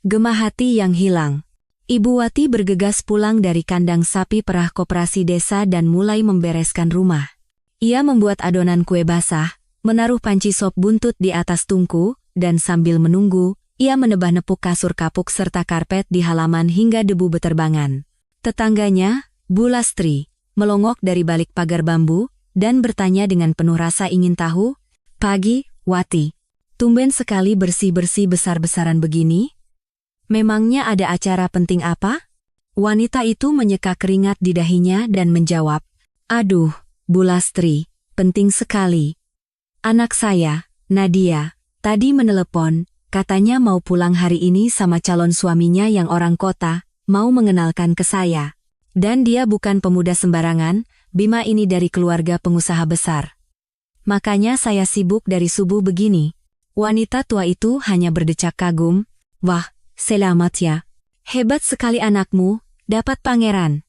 Gema hati yang hilang. Ibu Wati bergegas pulang dari kandang sapi perah koperasi desa dan mulai membereskan rumah. Ia membuat adonan kue basah, menaruh panci sop buntut di atas tungku, dan sambil menunggu, ia menebah-nepuk kasur kapuk serta karpet di halaman hingga debu beterbangan. Tetangganya, Bu Lastri, melongok dari balik pagar bambu, dan bertanya dengan penuh rasa ingin tahu, "Pagi, Wati. Tumben sekali bersih-bersih besar-besaran begini? Memangnya ada acara penting apa?" Wanita itu menyeka keringat di dahinya dan menjawab, "Aduh, Bu Lastri, penting sekali. Anak saya, Nadia, tadi menelepon, katanya mau pulang hari ini sama calon suaminya yang orang kota, mau mengenalkan ke saya. Dan dia bukan pemuda sembarangan, Bima ini dari keluarga pengusaha besar. Makanya saya sibuk dari subuh begini." Wanita tua itu hanya berdecak kagum, "Wah, selamat ya. Hebat sekali anakmu, dapat pangeran.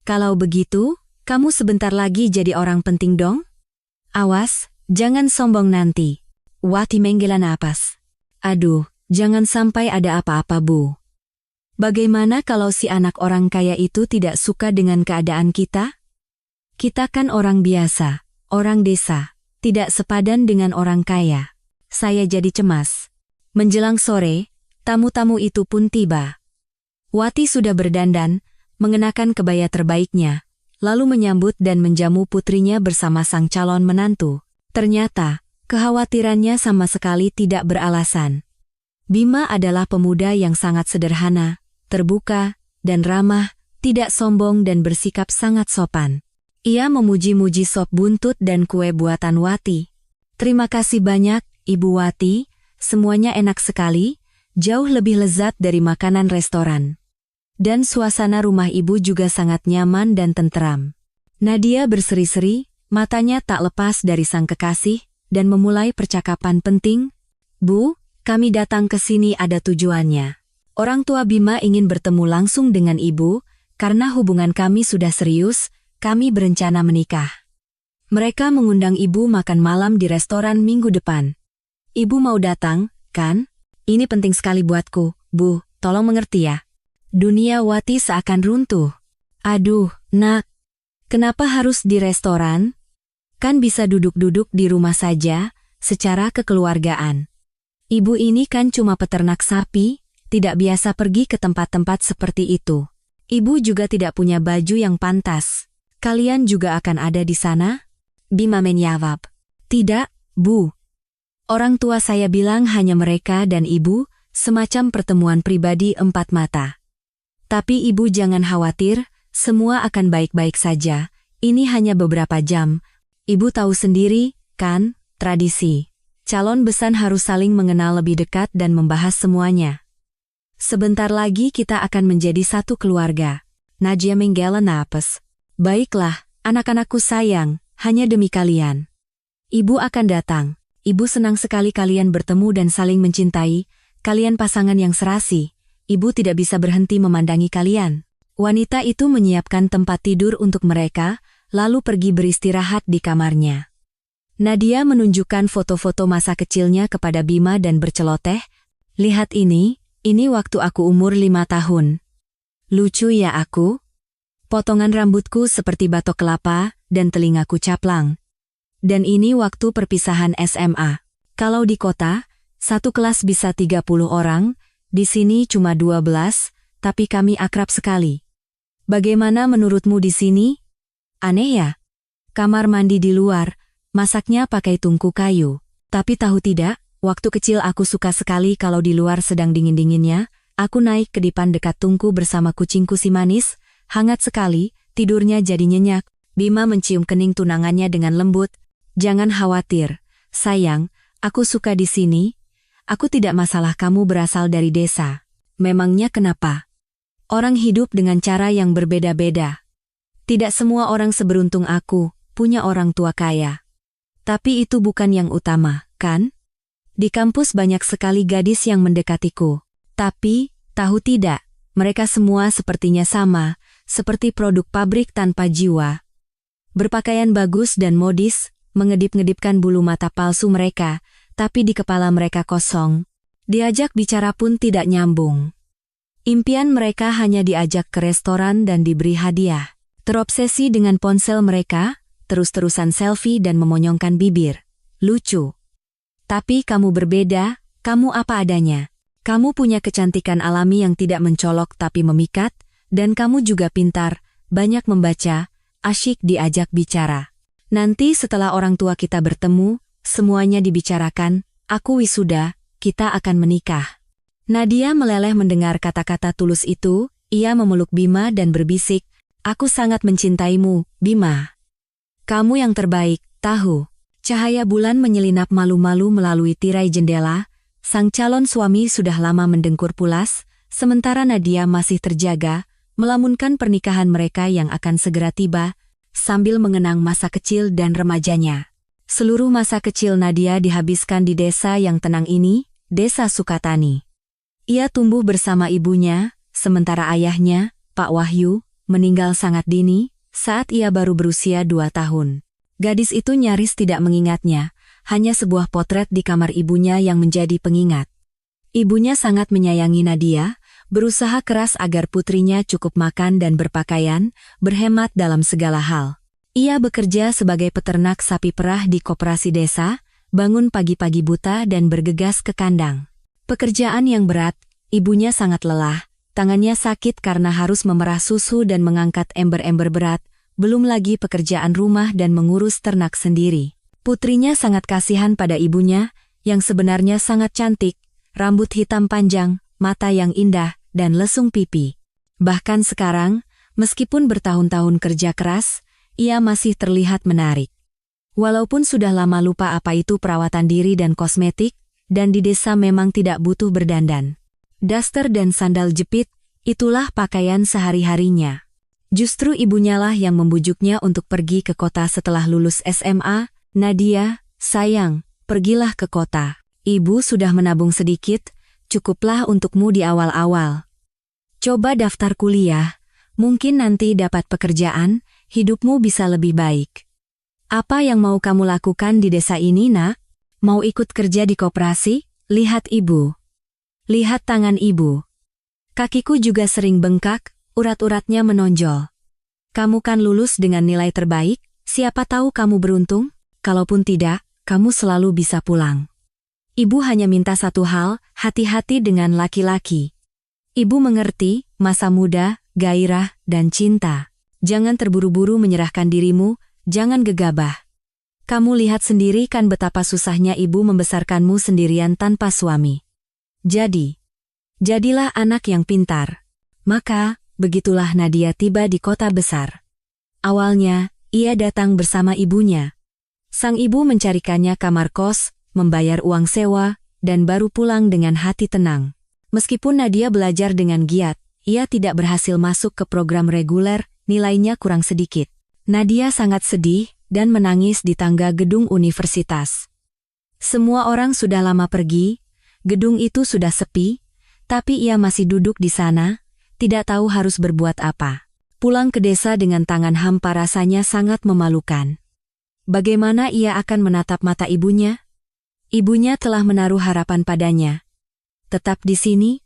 Kalau begitu, kamu sebentar lagi jadi orang penting dong? Awas, jangan sombong nanti." Wati menggela napas. "Aduh, jangan sampai ada apa-apa, Bu. Bagaimana kalau si anak orang kaya itu tidak suka dengan keadaan kita? Kita kan orang biasa, orang desa, tidak sepadan dengan orang kaya." Saya jadi cemas. Menjelang sore, tamu-tamu itu pun tiba. Wati sudah berdandan, mengenakan kebaya terbaiknya, lalu menyambut dan menjamu putrinya bersama sang calon menantu. Ternyata, kekhawatirannya sama sekali tidak beralasan. Bima adalah pemuda yang sangat sederhana, terbuka, dan ramah, tidak sombong dan bersikap sangat sopan. Ia memuji-muji sop buntut dan kue buatan Wati. "Terima kasih banyak, Ibu Wati, semuanya enak sekali, jauh lebih lezat dari makanan restoran. Dan suasana rumah ibu juga sangat nyaman dan tenteram." Nadia berseri-seri, matanya tak lepas dari sang kekasih, dan memulai percakapan penting. "Bu, kami datang ke sini ada tujuannya. Orang tua Bima ingin bertemu langsung dengan ibu, karena hubungan kami sudah serius, kami berencana menikah. Mereka mengundang ibu makan malam di restoran minggu depan. Ibu mau datang, kan? Ini penting sekali buatku, Bu, tolong mengerti ya." Dunia Wati seakan runtuh. "Aduh, Nak. Kenapa harus di restoran? Kan bisa duduk-duduk di rumah saja, secara kekeluargaan. Ibu ini kan cuma peternak sapi, tidak biasa pergi ke tempat-tempat seperti itu. Ibu juga tidak punya baju yang pantas. Kalian juga akan ada di sana?" Bima menjawab, "Tidak, Bu. Orang tua saya bilang hanya mereka dan ibu, semacam pertemuan pribadi empat mata. Tapi ibu jangan khawatir, semua akan baik-baik saja, ini hanya beberapa jam. Ibu tahu sendiri, kan, tradisi. Calon besan harus saling mengenal lebih dekat dan membahas semuanya. Sebentar lagi kita akan menjadi satu keluarga." Nadia menggela napas. "Baiklah, anak-anakku sayang, hanya demi kalian. Ibu akan datang. Ibu senang sekali kalian bertemu dan saling mencintai, kalian pasangan yang serasi. Ibu tidak bisa berhenti memandangi kalian." Wanita itu menyiapkan tempat tidur untuk mereka, lalu pergi beristirahat di kamarnya. Nadia menunjukkan foto-foto masa kecilnya kepada Bima dan berceloteh, "Lihat ini waktu aku umur 5 tahun. Lucu ya aku? Potongan rambutku seperti batok kelapa, dan telingaku caplang. Dan ini waktu perpisahan SMA. Kalau di kota, satu kelas bisa 30 orang, di sini cuma 12, tapi kami akrab sekali. Bagaimana menurutmu di sini? Aneh ya? Kamar mandi di luar, masaknya pakai tungku kayu. Tapi tahu tidak, waktu kecil aku suka sekali kalau di luar sedang dingin-dinginnya, aku naik ke dipan dekat tungku bersama kucingku si manis, hangat sekali, tidurnya jadi nyenyak." Bima mencium kening tunangannya dengan lembut. "Jangan khawatir, sayang, aku suka di sini. Aku tidak masalah kamu berasal dari desa. Memangnya kenapa? Orang hidup dengan cara yang berbeda-beda. Tidak semua orang seberuntung aku, punya orang tua kaya. Tapi itu bukan yang utama, kan? Di kampus banyak sekali gadis yang mendekatiku. Tapi, tahu tidak, mereka semua sepertinya sama, seperti produk pabrik tanpa jiwa. Berpakaian bagus dan modis, mengedip-ngedipkan bulu mata palsu mereka, tapi di kepala mereka kosong. Diajak bicara pun tidak nyambung. Impian mereka hanya diajak ke restoran dan diberi hadiah. Terobsesi dengan ponsel mereka, terus-terusan selfie dan memonyongkan bibir. Lucu. Tapi kamu berbeda, kamu apa adanya. Kamu punya kecantikan alami yang tidak mencolok tapi memikat, dan kamu juga pintar, banyak membaca, asyik diajak bicara. Nanti setelah orang tua kita bertemu, semuanya dibicarakan, aku wisuda, kita akan menikah. Nadia meleleh mendengar kata-kata tulus itu, ia memeluk Bima dan berbisik, aku sangat mencintaimu, Bima. Kamu yang terbaik, tahu. Cahaya bulan menyelinap malu-malu melalui tirai jendela, sang calon suami sudah lama mendengkur pulas, sementara Nadia masih terjaga, melamunkan pernikahan mereka yang akan segera tiba, sambil mengenang masa kecil dan remajanya. Seluruh masa kecil Nadia dihabiskan di desa yang tenang ini, Desa Sukatani. Ia tumbuh bersama ibunya, sementara ayahnya, Pak Wahyu, meninggal sangat dini, saat ia baru berusia 2 tahun. Gadis itu nyaris tidak mengingatnya, hanya sebuah potret di kamar ibunya yang menjadi pengingat. Ibunya sangat menyayangi Nadia, berusaha keras agar putrinya cukup makan dan berpakaian, berhemat dalam segala hal. Ia bekerja sebagai peternak sapi perah di koperasi desa, bangun pagi-pagi buta dan bergegas ke kandang. Pekerjaan yang berat, ibunya sangat lelah, tangannya sakit karena harus memerah susu dan mengangkat ember-ember berat, belum lagi pekerjaan rumah dan mengurus ternak sendiri. Putrinya sangat kasihan pada ibunya, yang sebenarnya sangat cantik, rambut hitam panjang, mata yang indah, dan lesung pipi. Bahkan sekarang, meskipun bertahun-tahun kerja keras, ia masih terlihat menarik. Walaupun sudah lama lupa apa itu perawatan diri dan kosmetik, dan di desa memang tidak butuh berdandan. Daster dan sandal jepit, itulah pakaian sehari-harinya. Justru ibunya lah yang membujuknya untuk pergi ke kota setelah lulus SMA, Nadia, sayang, pergilah ke kota. Ibu sudah menabung sedikit, cukuplah untukmu di awal-awal. Coba daftar kuliah, mungkin nanti dapat pekerjaan, hidupmu bisa lebih baik. Apa yang mau kamu lakukan di desa ini, nak? Mau ikut kerja di koperasi? Lihat ibu. Lihat tangan ibu. Kakiku juga sering bengkak, urat-uratnya menonjol. Kamu kan lulus dengan nilai terbaik, siapa tahu kamu beruntung? Kalaupun tidak, kamu selalu bisa pulang. Ibu hanya minta satu hal, hati-hati dengan laki-laki. Ibu mengerti, masa muda, gairah, dan cinta. Jangan terburu-buru menyerahkan dirimu, jangan gegabah. Kamu lihat sendiri kan betapa susahnya ibu membesarkanmu sendirian tanpa suami. Jadilah anak yang pintar. Maka, begitulah Nadia tiba di kota besar. Awalnya, ia datang bersama ibunya. Sang ibu mencarikannya kamar kos, membayar uang sewa, dan baru pulang dengan hati tenang. Meskipun Nadia belajar dengan giat, ia tidak berhasil masuk ke program reguler, nilainya kurang sedikit. Nadia sangat sedih dan menangis di tangga gedung universitas. Semua orang sudah lama pergi, gedung itu sudah sepi, tapi ia masih duduk di sana, tidak tahu harus berbuat apa. Pulang ke desa dengan tangan hampa rasanya sangat memalukan. Bagaimana ia akan menatap mata ibunya? Ibunya telah menaruh harapan padanya. Tetap di sini?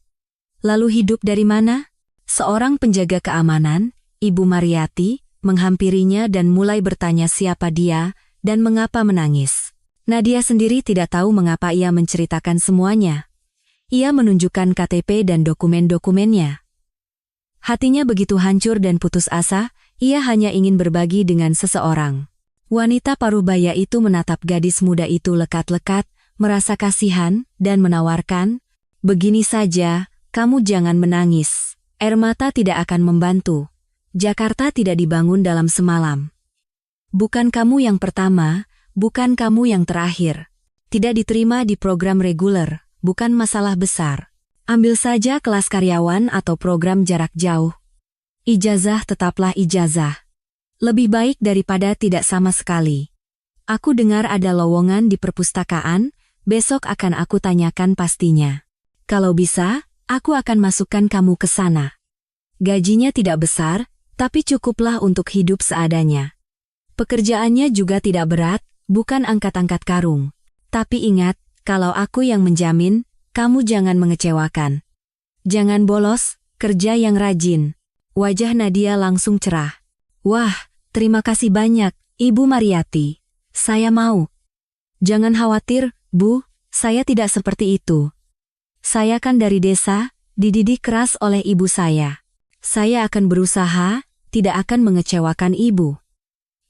Lalu hidup dari mana? Seorang penjaga keamanan, Ibu Mariati, menghampirinya dan mulai bertanya siapa dia dan mengapa menangis. Nadia sendiri tidak tahu mengapa ia menceritakan semuanya. Ia menunjukkan KTP dan dokumen-dokumennya. Hatinya begitu hancur dan putus asa, ia hanya ingin berbagi dengan seseorang. Wanita paruh-baya itu menatap gadis muda itu lekat-lekat, merasa kasihan, dan menawarkan, begini saja, kamu jangan menangis. Air mata tidak akan membantu. Jakarta tidak dibangun dalam semalam. Bukan kamu yang pertama, bukan kamu yang terakhir. Tidak diterima di program reguler, bukan masalah besar. Ambil saja kelas karyawan atau program jarak jauh. Ijazah tetaplah ijazah. Lebih baik daripada tidak sama sekali. Aku dengar ada lowongan di perpustakaan, besok akan aku tanyakan pastinya. Kalau bisa, aku akan masukkan kamu ke sana. Gajinya tidak besar, tapi cukuplah untuk hidup seadanya. Pekerjaannya juga tidak berat, bukan angkat-angkat karung. Tapi ingat, kalau aku yang menjamin, kamu jangan mengecewakan. Jangan bolos, kerja yang rajin. Wajah Nadia langsung cerah. Wah, terima kasih banyak, Ibu Mariati. Saya mau. Jangan khawatir, Bu, saya tidak seperti itu. Saya kan dari desa, dididik keras oleh ibu saya. Saya akan berusaha, tidak akan mengecewakan ibu.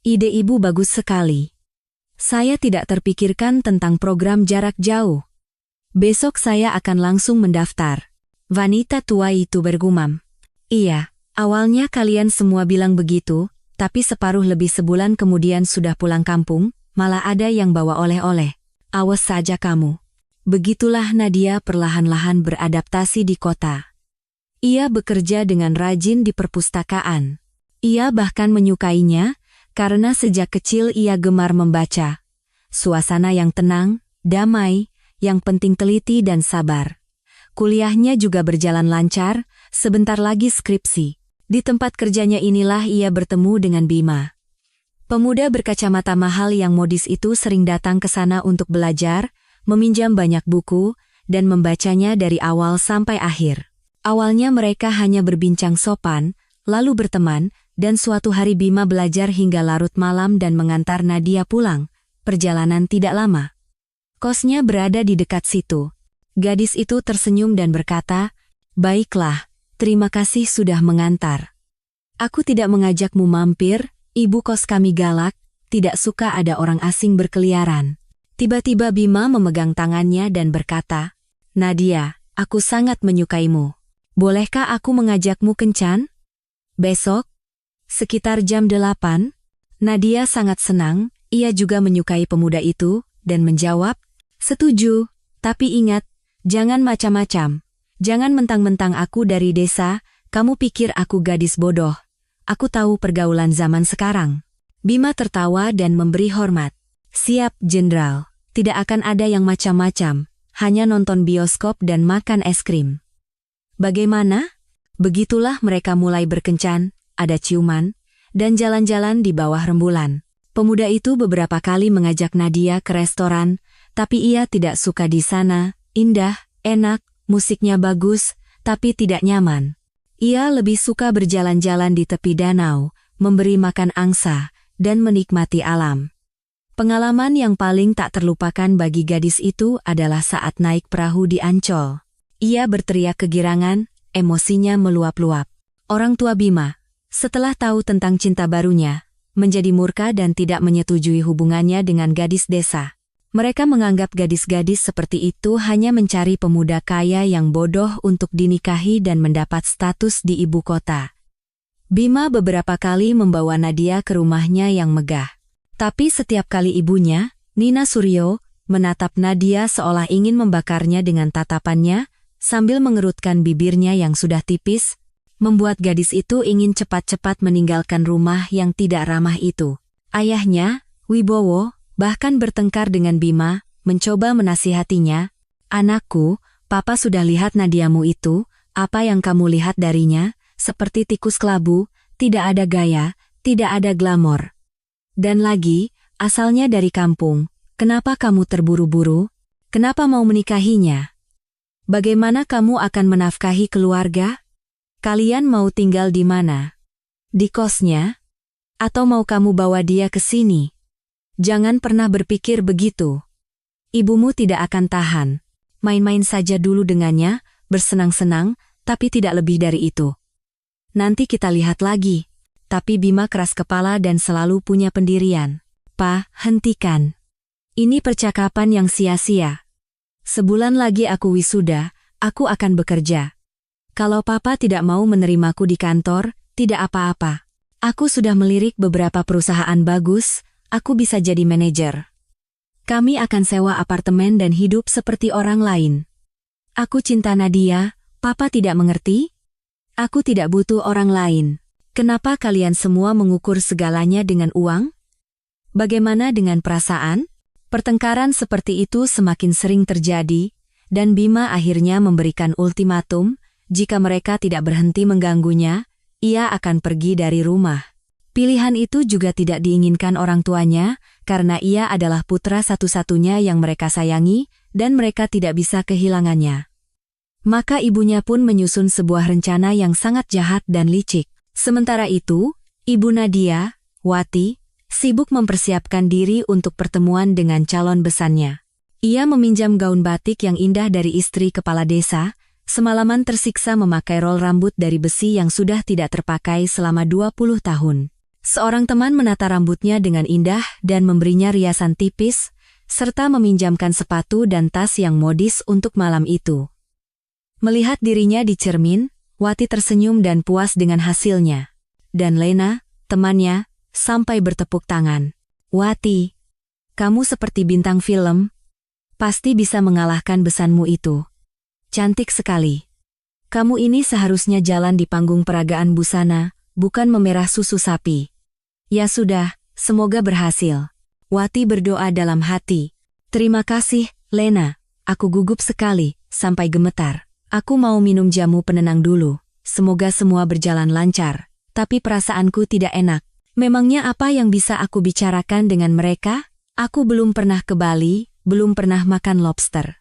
Ide ibu bagus sekali. Saya tidak terpikirkan tentang program jarak jauh. Besok saya akan langsung mendaftar. Wanita tua itu bergumam. Iya, awalnya kalian semua bilang begitu, tapi separuh lebih sebulan kemudian sudah pulang kampung, malah ada yang bawa oleh-oleh. Awas saja kamu. Begitulah Nadia perlahan-lahan beradaptasi di kota. Ia bekerja dengan rajin di perpustakaan. Ia bahkan menyukainya, karena sejak kecil ia gemar membaca. Suasana yang tenang, damai, yang penting teliti dan sabar. Kuliahnya juga berjalan lancar, sebentar lagi skripsi. Di tempat kerjanya inilah ia bertemu dengan Bima. Pemuda berkacamata mahal yang modis itu sering datang ke sana untuk belajar, meminjam banyak buku, dan membacanya dari awal sampai akhir. Awalnya mereka hanya berbincang sopan, lalu berteman, dan suatu hari Bima belajar hingga larut malam dan mengantar Nadia pulang. Perjalanan tidak lama. Kosnya berada di dekat situ. Gadis itu tersenyum dan berkata, "Baiklah, terima kasih sudah mengantar. Aku tidak mengajakmu mampir, ibu kos kami galak, tidak suka ada orang asing berkeliaran." Tiba-tiba Bima memegang tangannya dan berkata, "Nadia, aku sangat menyukaimu. Bolehkah aku mengajakmu kencan? Besok? Sekitar jam 8? Nadia sangat senang, ia juga menyukai pemuda itu, dan menjawab, "Setuju, tapi ingat, jangan macam-macam. Jangan mentang-mentang aku dari desa, kamu pikir aku gadis bodoh. Aku tahu pergaulan zaman sekarang." Bima tertawa dan memberi hormat. "Siap, Jenderal. Tidak akan ada yang macam-macam, hanya nonton bioskop dan makan es krim." Bagaimana? Begitulah mereka mulai berkencan, ada ciuman, dan jalan-jalan di bawah rembulan. Pemuda itu beberapa kali mengajak Nadia ke restoran, tapi ia tidak suka di sana, indah, enak, musiknya bagus, tapi tidak nyaman. Ia lebih suka berjalan-jalan di tepi danau, memberi makan angsa, dan menikmati alam. Pengalaman yang paling tak terlupakan bagi gadis itu adalah saat naik perahu di Ancol. Ia berteriak kegirangan, emosinya meluap-luap. Orang tua Bima, setelah tahu tentang cinta barunya, menjadi murka dan tidak menyetujui hubungannya dengan gadis desa. Mereka menganggap gadis-gadis seperti itu hanya mencari pemuda kaya yang bodoh untuk dinikahi dan mendapat status di ibu kota. Bima beberapa kali membawa Nadia ke rumahnya yang megah. Tapi setiap kali ibunya, Nina Suryo, menatap Nadia seolah ingin membakarnya dengan tatapannya, sambil mengerutkan bibirnya yang sudah tipis, membuat gadis itu ingin cepat-cepat meninggalkan rumah yang tidak ramah itu. Ayahnya, Wibowo, bahkan bertengkar dengan Bima, mencoba menasihatinya, "Anakku, Papa sudah lihat Nadiamu itu, apa yang kamu lihat darinya, seperti tikus kelabu, tidak ada gaya, tidak ada glamor. Dan lagi, asalnya dari kampung, kenapa kamu terburu-buru? Kenapa mau menikahinya? Bagaimana kamu akan menafkahi keluarga? Kalian mau tinggal di mana? Di kosnya? Atau mau kamu bawa dia ke sini? Jangan pernah berpikir begitu. Ibumu tidak akan tahan. Main-main saja dulu dengannya, bersenang-senang, tapi tidak lebih dari itu. Nanti kita lihat lagi." Tapi Bima keras kepala dan selalu punya pendirian. "Pa, hentikan. Ini percakapan yang sia-sia. Sebulan lagi aku wisuda, aku akan bekerja. Kalau Papa tidak mau menerimaku di kantor, tidak apa-apa. Aku sudah melirik beberapa perusahaan bagus, aku bisa jadi manajer. Kami akan sewa apartemen dan hidup seperti orang lain. Aku cinta Nadia, Papa tidak mengerti? Aku tidak butuh orang lain. Kenapa kalian semua mengukur segalanya dengan uang? Bagaimana dengan perasaan?" Pertengkaran seperti itu semakin sering terjadi, dan Bima akhirnya memberikan ultimatum, jika mereka tidak berhenti mengganggunya, ia akan pergi dari rumah. Pilihan itu juga tidak diinginkan orang tuanya, karena ia adalah putra satu-satunya yang mereka sayangi, dan mereka tidak bisa kehilangannya. Maka ibunya pun menyusun sebuah rencana yang sangat jahat dan licik. Sementara itu, Ibu Nadia, Wati, sibuk mempersiapkan diri untuk pertemuan dengan calon besannya. Ia meminjam gaun batik yang indah dari istri kepala desa, semalaman tersiksa memakai rol rambut dari besi yang sudah tidak terpakai selama 20 tahun. Seorang teman menata rambutnya dengan indah dan memberinya riasan tipis, serta meminjamkan sepatu dan tas yang modis untuk malam itu. Melihat dirinya di cermin, Wati tersenyum dan puas dengan hasilnya. Dan Lena, temannya, sampai bertepuk tangan. "Wati, kamu seperti bintang film. Pasti bisa mengalahkan besanmu itu. Cantik sekali. Kamu ini seharusnya jalan di panggung peragaan busana, bukan memerah susu sapi." "Ya sudah, semoga berhasil." Wati berdoa dalam hati. "Terima kasih, Lena. Aku gugup sekali, sampai gemetar. Aku mau minum jamu penenang dulu. Semoga semua berjalan lancar. Tapi perasaanku tidak enak. Memangnya apa yang bisa aku bicarakan dengan mereka? Aku belum pernah ke Bali, belum pernah makan lobster.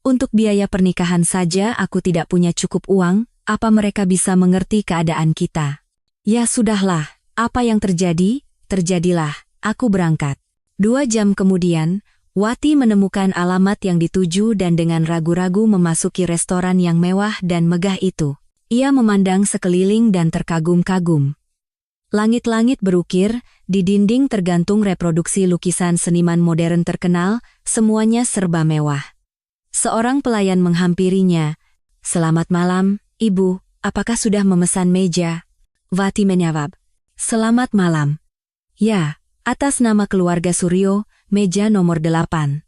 Untuk biaya pernikahan saja aku tidak punya cukup uang, apa mereka bisa mengerti keadaan kita?" "Ya sudahlah, apa yang terjadi, terjadilah, aku berangkat." 2 jam kemudian, Wati menemukan alamat yang dituju dan dengan ragu-ragu memasuki restoran yang mewah dan megah itu. Ia memandang sekeliling dan terkagum-kagum. Langit-langit berukir, di dinding tergantung reproduksi lukisan seniman modern terkenal, semuanya serba mewah. Seorang pelayan menghampirinya. "Selamat malam, Ibu, apakah sudah memesan meja?" Wati menjawab. "Selamat malam." "Ya, atas nama keluarga Suryo, meja nomor 8.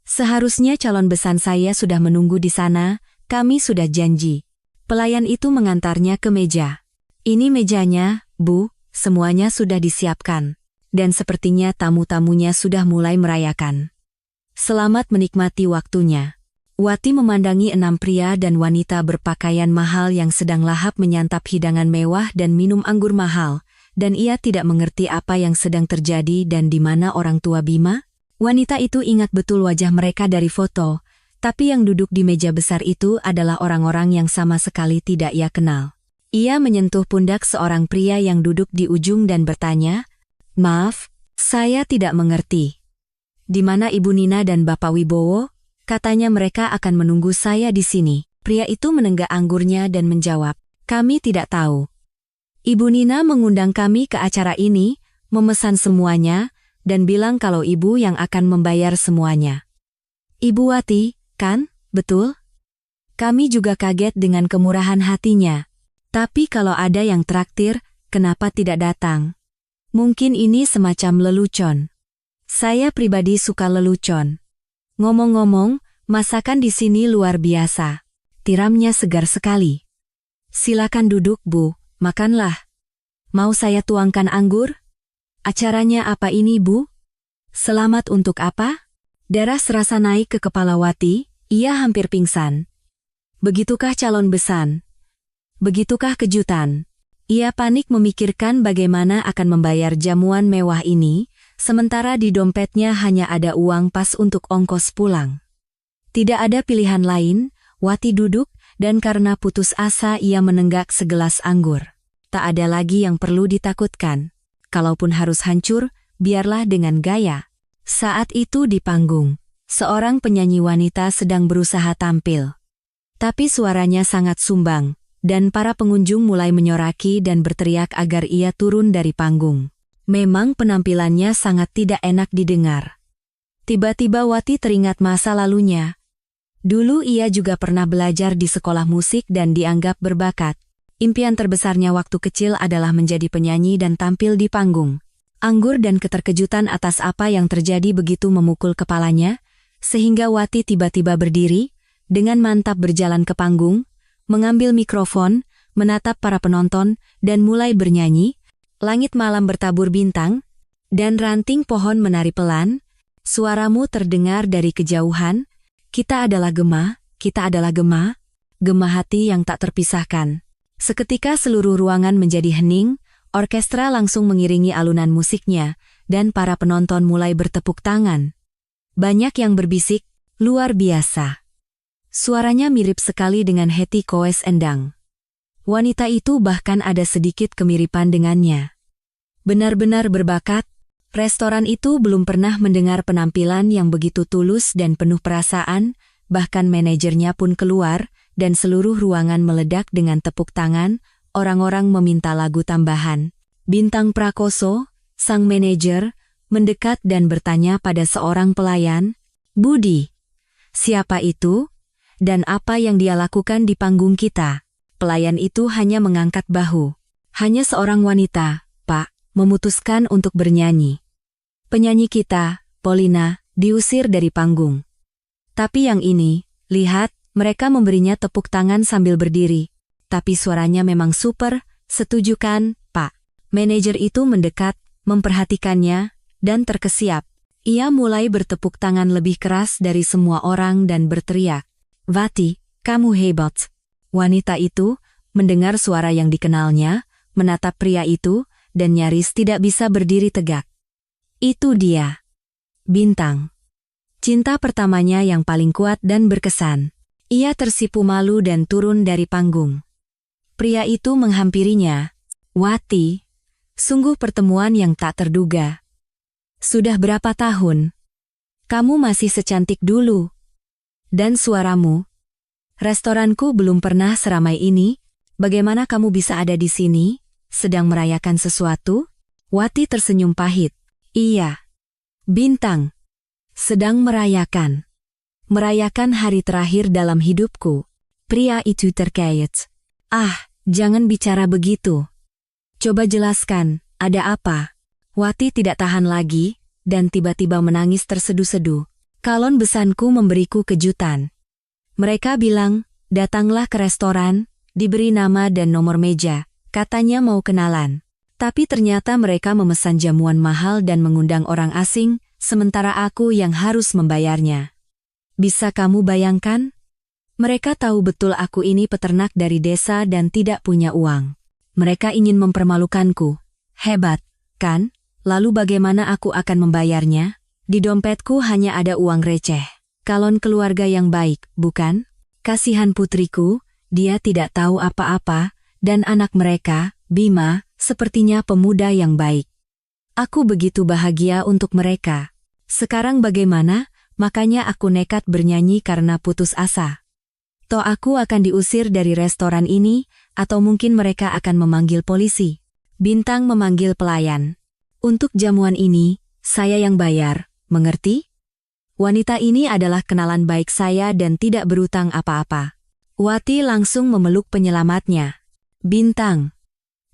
Seharusnya calon besan saya sudah menunggu di sana, kami sudah janji." Pelayan itu mengantarnya ke meja. "Ini mejanya, Bu, semuanya sudah disiapkan. Dan sepertinya tamu-tamunya sudah mulai merayakan. Selamat menikmati waktunya." Wati memandangi 6 pria dan wanita berpakaian mahal yang sedang lahap menyantap hidangan mewah dan minum anggur mahal, dan ia tidak mengerti apa yang sedang terjadi dan di mana orang tua Bima. Wanita itu ingat betul wajah mereka dari foto, tapi yang duduk di meja besar itu adalah orang-orang yang sama sekali tidak ia kenal. Ia menyentuh pundak seorang pria yang duduk di ujung dan bertanya, "Maaf, saya tidak mengerti. Di mana Ibu Nina dan Bapak Wibowo? Katanya mereka akan menunggu saya di sini." Pria itu menenggak anggurnya dan menjawab, "Kami tidak tahu. Ibu Nina mengundang kami ke acara ini, memesan semuanya, dan bilang kalau ibu yang akan membayar semuanya." "Ibu Wati, kan, betul?" Kami juga kaget dengan kemurahan hatinya. "Tapi kalau ada yang traktir, kenapa tidak datang? Mungkin ini semacam lelucon. Saya pribadi suka lelucon. Ngomong-ngomong, masakan di sini luar biasa. Tiramnya segar sekali. Silakan duduk, Bu, makanlah. Mau saya tuangkan anggur? Acaranya apa ini, Bu? Selamat untuk apa?" Darah serasa naik ke kepala Wati, ia hampir pingsan. Begitukah calon besan? Begitukah kejutan? Ia panik memikirkan bagaimana akan membayar jamuan mewah ini, sementara di dompetnya hanya ada uang pas untuk ongkos pulang. Tidak ada pilihan lain, Wati duduk, dan karena putus asa ia menenggak segelas anggur. Tak ada lagi yang perlu ditakutkan. Kalaupun harus hancur, biarlah dengan gaya. Saat itu di panggung, seorang penyanyi wanita sedang berusaha tampil. Tapi suaranya sangat sumbang, dan para pengunjung mulai menyoraki dan berteriak agar ia turun dari panggung. Memang penampilannya sangat tidak enak didengar. Tiba-tiba Wati teringat masa lalunya. Dulu ia juga pernah belajar di sekolah musik dan dianggap berbakat. Impian terbesarnya waktu kecil adalah menjadi penyanyi dan tampil di panggung. Anggur dan keterkejutan atas apa yang terjadi begitu memukul kepalanya, sehingga Wati tiba-tiba berdiri, dengan mantap berjalan ke panggung, mengambil mikrofon, menatap para penonton, dan mulai bernyanyi. Langit malam bertabur bintang, dan ranting pohon menari pelan, suaramu terdengar dari kejauhan, kita adalah gema, gema hati yang tak terpisahkan. Seketika seluruh ruangan menjadi hening, orkestra langsung mengiringi alunan musiknya, dan para penonton mulai bertepuk tangan. Banyak yang berbisik, luar biasa. Suaranya mirip sekali dengan Hetty Koes Endang. Wanita itu bahkan ada sedikit kemiripan dengannya. Benar-benar berbakat, restoran itu belum pernah mendengar penampilan yang begitu tulus dan penuh perasaan, bahkan manajernya pun keluar, dan seluruh ruangan meledak dengan tepuk tangan, orang-orang meminta lagu tambahan. Bintang Prakoso, sang manajer, mendekat dan bertanya pada seorang pelayan, "Budi, siapa itu? Dan apa yang dia lakukan di panggung kita?" Pelayan itu hanya mengangkat bahu. "Hanya seorang wanita, Pak, memutuskan untuk bernyanyi. Penyanyi kita, Polina, diusir dari panggung. Tapi yang ini, lihat, mereka memberinya tepuk tangan sambil berdiri. Tapi suaranya memang super, setuju kan, Pak?" Manajer itu mendekat, memperhatikannya, dan terkesiap. Ia mulai bertepuk tangan lebih keras dari semua orang dan berteriak, "Vati, kamu hebat." Wanita itu, mendengar suara yang dikenalnya, menatap pria itu, dan nyaris tidak bisa berdiri tegak. Itu dia. Bintang. Cinta pertamanya yang paling kuat dan berkesan. Ia tersipu malu dan turun dari panggung. Pria itu menghampirinya. "Wati, sungguh pertemuan yang tak terduga. Sudah berapa tahun? Kamu masih secantik dulu. Dan suaramu. Restoranku belum pernah seramai ini. Bagaimana kamu bisa ada di sini, sedang merayakan sesuatu?" Wati tersenyum pahit. "Iya. Bintang. Sedang merayakan. Merayakan hari terakhir dalam hidupku." Pria itu terkejut. "Ah, jangan bicara begitu. Coba jelaskan, ada apa?" Wati tidak tahan lagi, dan tiba-tiba menangis terseduh-seduh. "Kalon besanku memberiku kejutan. Mereka bilang, datanglah ke restoran, diberi nama dan nomor meja, katanya mau kenalan. Tapi ternyata mereka memesan jamuan mahal dan mengundang orang asing, sementara aku yang harus membayarnya. Bisa kamu bayangkan? Mereka tahu betul aku ini peternak dari desa dan tidak punya uang. Mereka ingin mempermalukanku. Hebat, kan? Lalu bagaimana aku akan membayarnya? Di dompetku hanya ada uang receh. Kalon keluarga yang baik, bukan? Kasihan putriku, dia tidak tahu apa-apa, dan anak mereka, Bima, sepertinya pemuda yang baik. Aku begitu bahagia untuk mereka. Sekarang bagaimana? Makanya aku nekat bernyanyi karena putus asa. Toh aku akan diusir dari restoran ini, atau mungkin mereka akan memanggil polisi." Bintang memanggil pelayan. "Untuk jamuan ini, saya yang bayar, mengerti? Wanita ini adalah kenalan baik saya dan tidak berutang apa-apa." Wati langsung memeluk penyelamatnya. "Bintang,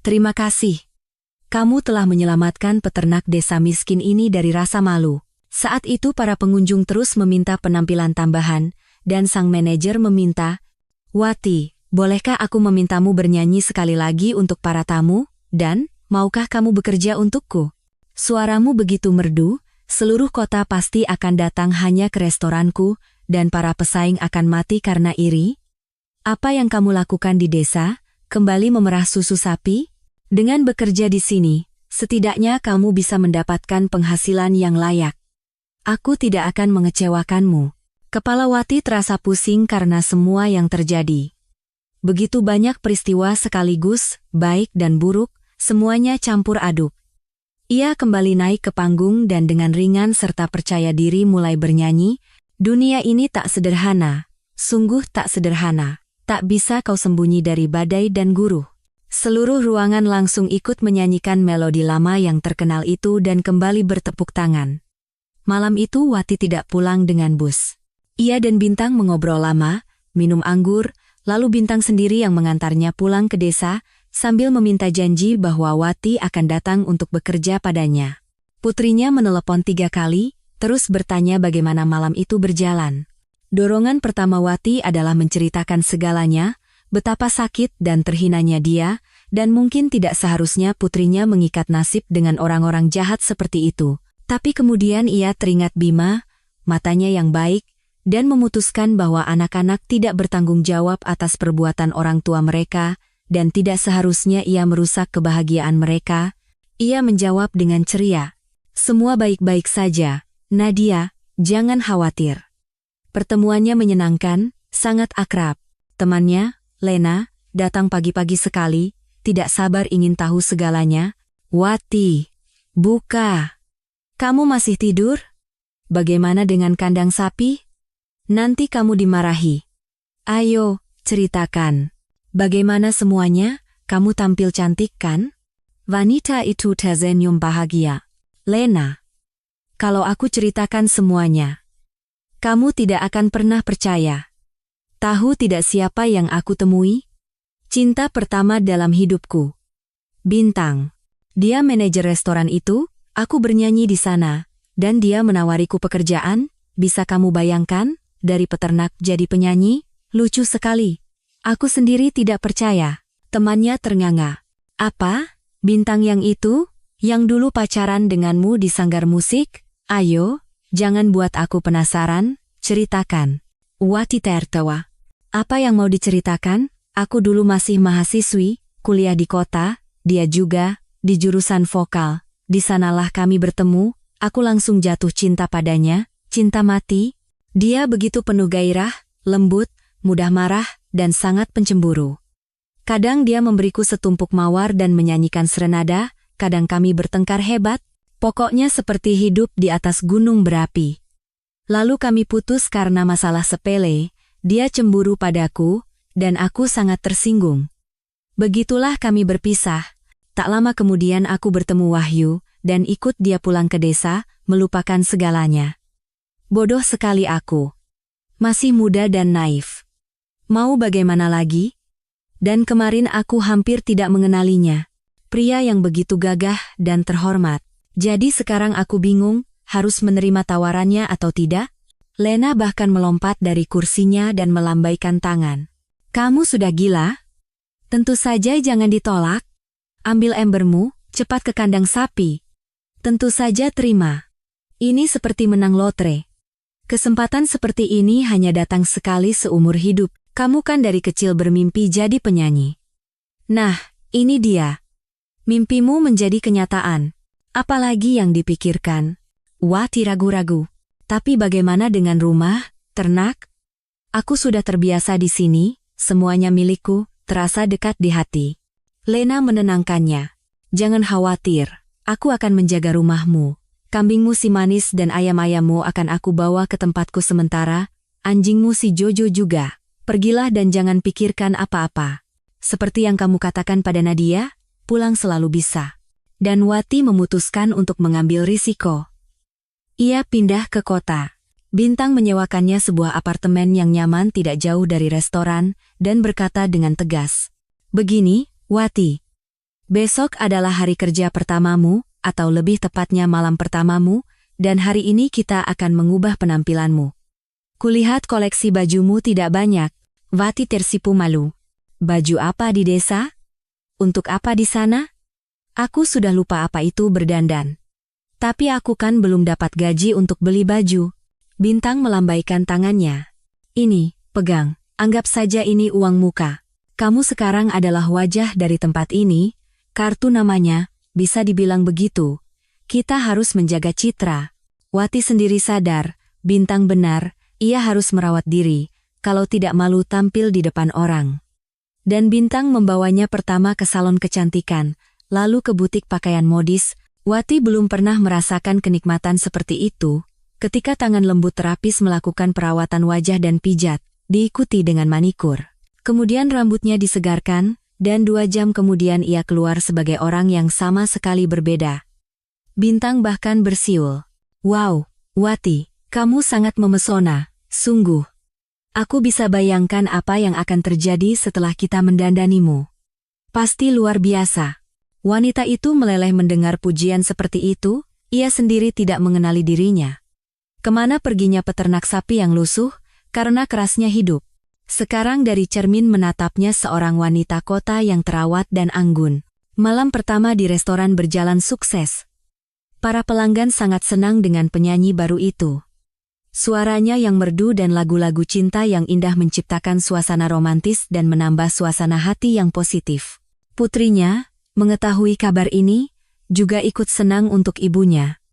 terima kasih. Kamu telah menyelamatkan peternak desa miskin ini dari rasa malu." Saat itu para pengunjung terus meminta penampilan tambahan, dan sang manajer meminta, "Wati, bolehkah aku memintamu bernyanyi sekali lagi untuk para tamu? Dan, maukah kamu bekerja untukku? Suaramu begitu merdu, seluruh kota pasti akan datang hanya ke restoranku, dan para pesaing akan mati karena iri. Apa yang kamu lakukan di desa? Kembali memerah susu sapi? Dengan bekerja di sini, setidaknya kamu bisa mendapatkan penghasilan yang layak. Aku tidak akan mengecewakanmu." Kepala Wati terasa pusing karena semua yang terjadi. Begitu banyak peristiwa sekaligus, baik dan buruk, semuanya campur aduk. Ia kembali naik ke panggung dan dengan ringan serta percaya diri mulai bernyanyi, "Dunia ini tak sederhana, sungguh tak sederhana, tak bisa kau sembunyi dari badai dan guruh." Seluruh ruangan langsung ikut menyanyikan melodi lama yang terkenal itu dan kembali bertepuk tangan. Malam itu Wati tidak pulang dengan bus. Ia dan Bintang mengobrol lama, minum anggur, lalu Bintang sendiri yang mengantarnya pulang ke desa, sambil meminta janji bahwa Wati akan datang untuk bekerja padanya. Putrinya menelepon 3 kali, terus bertanya bagaimana malam itu berjalan. Dorongan pertama Wati adalah menceritakan segalanya, betapa sakit dan terhinanya dia, dan mungkin tidak seharusnya putrinya mengikat nasib dengan orang-orang jahat seperti itu. Tapi kemudian ia teringat Bima, matanya yang baik, dan memutuskan bahwa anak-anak tidak bertanggung jawab atas perbuatan orang tua mereka, dan tidak seharusnya ia merusak kebahagiaan mereka. Ia menjawab dengan ceria, "Semua baik-baik saja, Nadia, jangan khawatir." Pertemuannya menyenangkan, Sangat akrab. Temannya, Lena, datang pagi-pagi sekali, tidak sabar ingin tahu segalanya. Wati, buka. Kamu masih tidur? Bagaimana dengan kandang sapi? Nanti kamu dimarahi. Ayo, ceritakan. Bagaimana semuanya? Kamu tampil cantik kan? Wanita itu tersenyum bahagia. Lena, kalau aku ceritakan semuanya, kamu tidak akan pernah percaya. Tahu tidak siapa yang aku temui? Cinta pertama dalam hidupku. Bintang. Dia manajer restoran itu, aku bernyanyi di sana, dan dia menawariku pekerjaan. Bisa kamu bayangkan, dari peternak jadi penyanyi? Lucu sekali. Aku sendiri tidak percaya. Temannya ternganga. Apa? Bintang yang itu? Yang dulu pacaran denganmu di sanggar musik? Ayo, jangan buat aku penasaran, ceritakan. Wati tertawa. Apa yang mau diceritakan? Aku dulu masih mahasiswi, kuliah di kota, dia juga, di jurusan vokal. Di sanalah kami bertemu, aku langsung jatuh cinta padanya, cinta mati. Dia begitu penuh gairah, lembut, mudah marah, dan sangat pencemburu. Kadang dia memberiku setumpuk mawar dan menyanyikan serenada, kadang kami bertengkar hebat, pokoknya seperti hidup di atas gunung berapi. Lalu kami putus karena masalah sepele, dia cemburu padaku, dan aku sangat tersinggung. Begitulah kami berpisah. Tak lama kemudian aku bertemu Wahyu, dan ikut dia pulang ke desa, melupakan segalanya. Bodoh sekali aku. Masih muda dan naif. Mau bagaimana lagi? Dan kemarin aku hampir tidak mengenalinya. Pria yang begitu gagah dan terhormat. Jadi sekarang aku bingung, harus menerima tawarannya atau tidak? Lena bahkan melompat dari kursinya dan melambaikan tangan. Kamu sudah gila? Tentu saja jangan ditolak. Ambil embermu, cepat ke kandang sapi. Tentu saja terima. Ini seperti menang lotre. Kesempatan seperti ini hanya datang sekali seumur hidup. Kamu kan dari kecil bermimpi jadi penyanyi. Nah, ini dia. Mimpimu menjadi kenyataan. Apalagi yang dipikirkan? Wati ragu-ragu. Tapi bagaimana dengan rumah, ternak? Aku sudah terbiasa di sini, semuanya milikku, terasa dekat di hati. Lena menenangkannya. Jangan khawatir, aku akan menjaga rumahmu. Kambingmu si manis dan ayam-ayammu akan aku bawa ke tempatku sementara, anjingmu si Jojo juga. Pergilah dan jangan pikirkan apa-apa. Seperti yang kamu katakan pada Nadia, pulang selalu bisa. Dan Wati memutuskan untuk mengambil risiko. Ia pindah ke kota. Bintang menyewakannya sebuah apartemen yang nyaman tidak jauh dari restoran, dan berkata dengan tegas. Begini, Wati. Besok adalah hari kerja pertamamu, atau lebih tepatnya malam pertamamu, dan hari ini kita akan mengubah penampilanmu. Kulihat koleksi bajumu tidak banyak. Wati tersipu malu. Baju apa di desa? Untuk apa di sana? Aku sudah lupa apa itu berdandan. Tapi aku kan belum dapat gaji untuk beli baju. Bintang melambaikan tangannya. Ini, pegang. Anggap saja ini uang muka. Kamu sekarang adalah wajah dari tempat ini. Kartu namanya, bisa dibilang begitu. Kita harus menjaga citra. Wati sendiri sadar, Bintang benar, ia harus merawat diri, kalau tidak malu tampil di depan orang. Dan Bintang membawanya pertama ke salon kecantikan, lalu ke butik pakaian modis. Wati belum pernah merasakan kenikmatan seperti itu, ketika tangan lembut terapis melakukan perawatan wajah dan pijat, diikuti dengan manikur. Kemudian rambutnya disegarkan, dan 2 jam kemudian ia keluar sebagai orang yang sama sekali berbeda. Bintang bahkan bersiul. Wow, Wati, kamu sangat memesona, sungguh. Aku bisa bayangkan apa yang akan terjadi setelah kita mendandanimu. Pasti luar biasa. Wanita itu meleleh mendengar pujian seperti itu, ia sendiri tidak mengenali dirinya. Kemana perginya peternak sapi yang lusuh, karena kerasnya hidup. Sekarang dari cermin menatapnya seorang wanita kota yang terawat dan anggun. Malam pertama di restoran berjalan sukses. Para pelanggan sangat senang dengan penyanyi baru itu. Suaranya yang merdu dan lagu-lagu cinta yang indah menciptakan suasana romantis dan menambah suasana hati yang positif. Putrinya, mengetahui kabar ini, juga ikut senang untuk ibunya.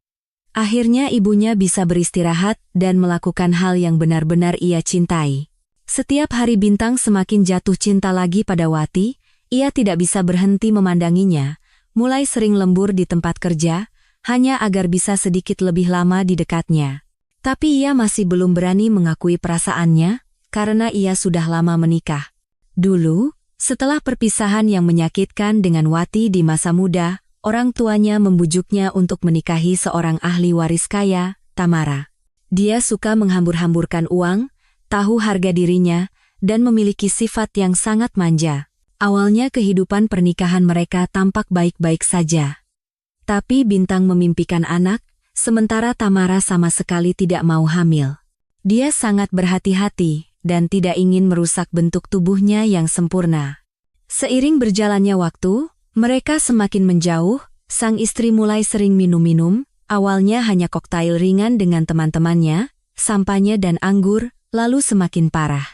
Akhirnya ibunya bisa beristirahat dan melakukan hal yang benar-benar ia cintai. Setiap hari Bintang semakin jatuh cinta lagi pada Wati, ia tidak bisa berhenti memandanginya, mulai sering lembur di tempat kerja, hanya agar bisa sedikit lebih lama di dekatnya. Tapi ia masih belum berani mengakui perasaannya, karena ia sudah lama menikah. Dulu, setelah perpisahan yang menyakitkan dengan Wati di masa muda, orang tuanya membujuknya untuk menikahi seorang ahli waris kaya, Tamara. Dia suka menghambur-hamburkan uang, tahu harga dirinya, dan memiliki sifat yang sangat manja. Awalnya kehidupan pernikahan mereka tampak baik-baik saja. Tapi Bintang memimpikan anak, sementara Tamara sama sekali tidak mau hamil. Dia sangat berhati-hati dan tidak ingin merusak bentuk tubuhnya yang sempurna. Seiring berjalannya waktu, mereka semakin menjauh, sang istri mulai sering minum-minum, awalnya hanya koktail ringan dengan teman-temannya, sampanye dan anggur, lalu semakin parah.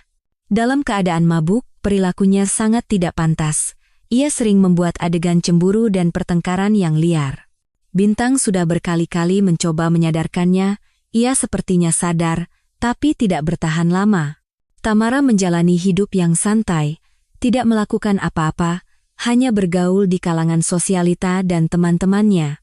Dalam keadaan mabuk, perilakunya sangat tidak pantas. Ia sering membuat adegan cemburu dan pertengkaran yang liar. Bintang sudah berkali-kali mencoba menyadarkannya, ia sepertinya sadar, tapi tidak bertahan lama. Tamara menjalani hidup yang santai, tidak melakukan apa-apa, hanya bergaul di kalangan sosialita dan teman-temannya.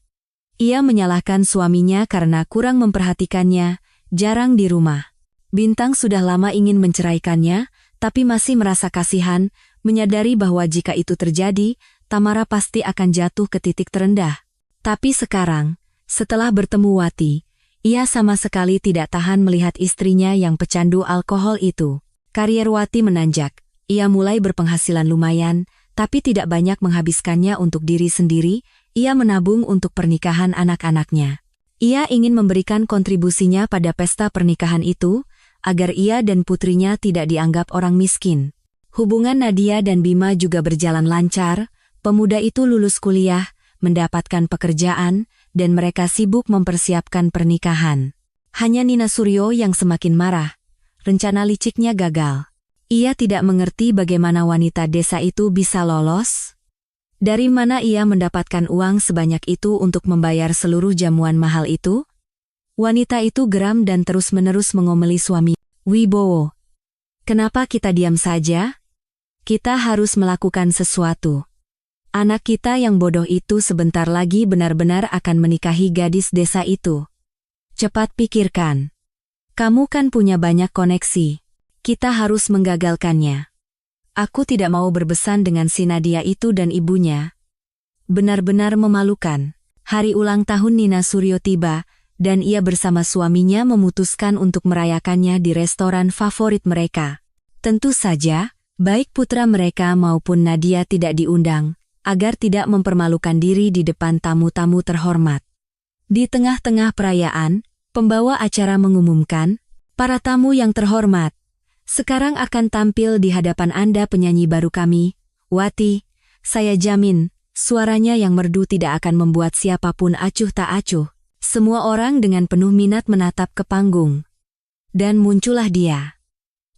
Ia menyalahkan suaminya karena kurang memperhatikannya, jarang di rumah. Bintang sudah lama ingin menceraikannya, tapi masih merasa kasihan, menyadari bahwa jika itu terjadi, Tamara pasti akan jatuh ke titik terendah. Tapi sekarang, setelah bertemu Wati, ia sama sekali tidak tahan melihat istrinya yang pecandu alkohol itu. Karier Wati menanjak, ia mulai berpenghasilan lumayan, tapi tidak banyak menghabiskannya untuk diri sendiri, ia menabung untuk pernikahan anak-anaknya. Ia ingin memberikan kontribusinya pada pesta pernikahan itu, agar ia dan putrinya tidak dianggap orang miskin. Hubungan Nadia dan Bima juga berjalan lancar, pemuda itu lulus kuliah, mendapatkan pekerjaan, dan mereka sibuk mempersiapkan pernikahan. Hanya Nina Suryo yang semakin marah. Rencana liciknya gagal. Ia tidak mengerti bagaimana wanita desa itu bisa lolos. Dari mana ia mendapatkan uang sebanyak itu untuk membayar seluruh jamuan mahal itu? Wanita itu geram dan terus-menerus mengomeli suami. Wibowo, kenapa kita diam saja? Kita harus melakukan sesuatu. Anak kita yang bodoh itu sebentar lagi benar-benar akan menikahi gadis desa itu. Cepat pikirkan. Kamu kan punya banyak koneksi. Kita harus menggagalkannya. Aku tidak mau berbesan dengan si Nadia itu dan ibunya. Benar-benar memalukan. Hari ulang tahun Nina Suryo tiba, dan ia bersama suaminya memutuskan untuk merayakannya di restoran favorit mereka. Tentu saja, baik putra mereka maupun Nadia tidak diundang, agar tidak mempermalukan diri di depan tamu-tamu terhormat. Di tengah-tengah perayaan, pembawa acara mengumumkan, para tamu yang terhormat, sekarang akan tampil di hadapan Anda penyanyi baru kami, Wati. Saya jamin, suaranya yang merdu tidak akan membuat siapapun acuh tak acuh. Semua orang dengan penuh minat menatap ke panggung. Dan muncullah dia.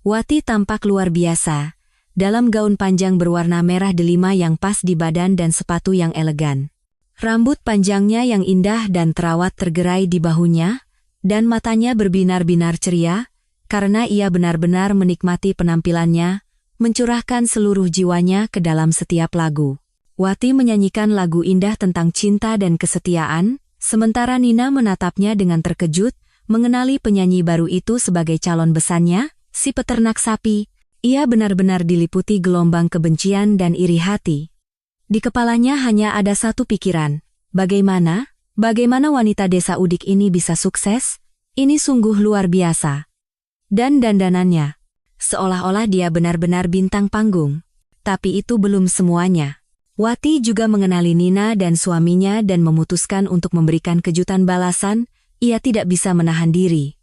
Wati tampak luar biasa, dalam gaun panjang berwarna merah delima yang pas di badan dan sepatu yang elegan. Rambut panjangnya yang indah dan terawat tergerai di bahunya, dan matanya berbinar-binar ceria, karena ia benar-benar menikmati penampilannya, mencurahkan seluruh jiwanya ke dalam setiap lagu. Wati menyanyikan lagu indah tentang cinta dan kesetiaan, sementara Nina menatapnya dengan terkejut, mengenali penyanyi baru itu sebagai calon besannya, si peternak sapi. Ia benar-benar diliputi gelombang kebencian dan iri hati. Di kepalanya hanya ada satu pikiran, bagaimana wanita desa Udik ini bisa sukses? Ini sungguh luar biasa. Dan dandanannya, seolah-olah dia benar-benar bintang panggung. Tapi itu belum semuanya. Wati juga mengenali Nina dan suaminya dan memutuskan untuk memberikan kejutan balasan, ia tidak bisa menahan diri.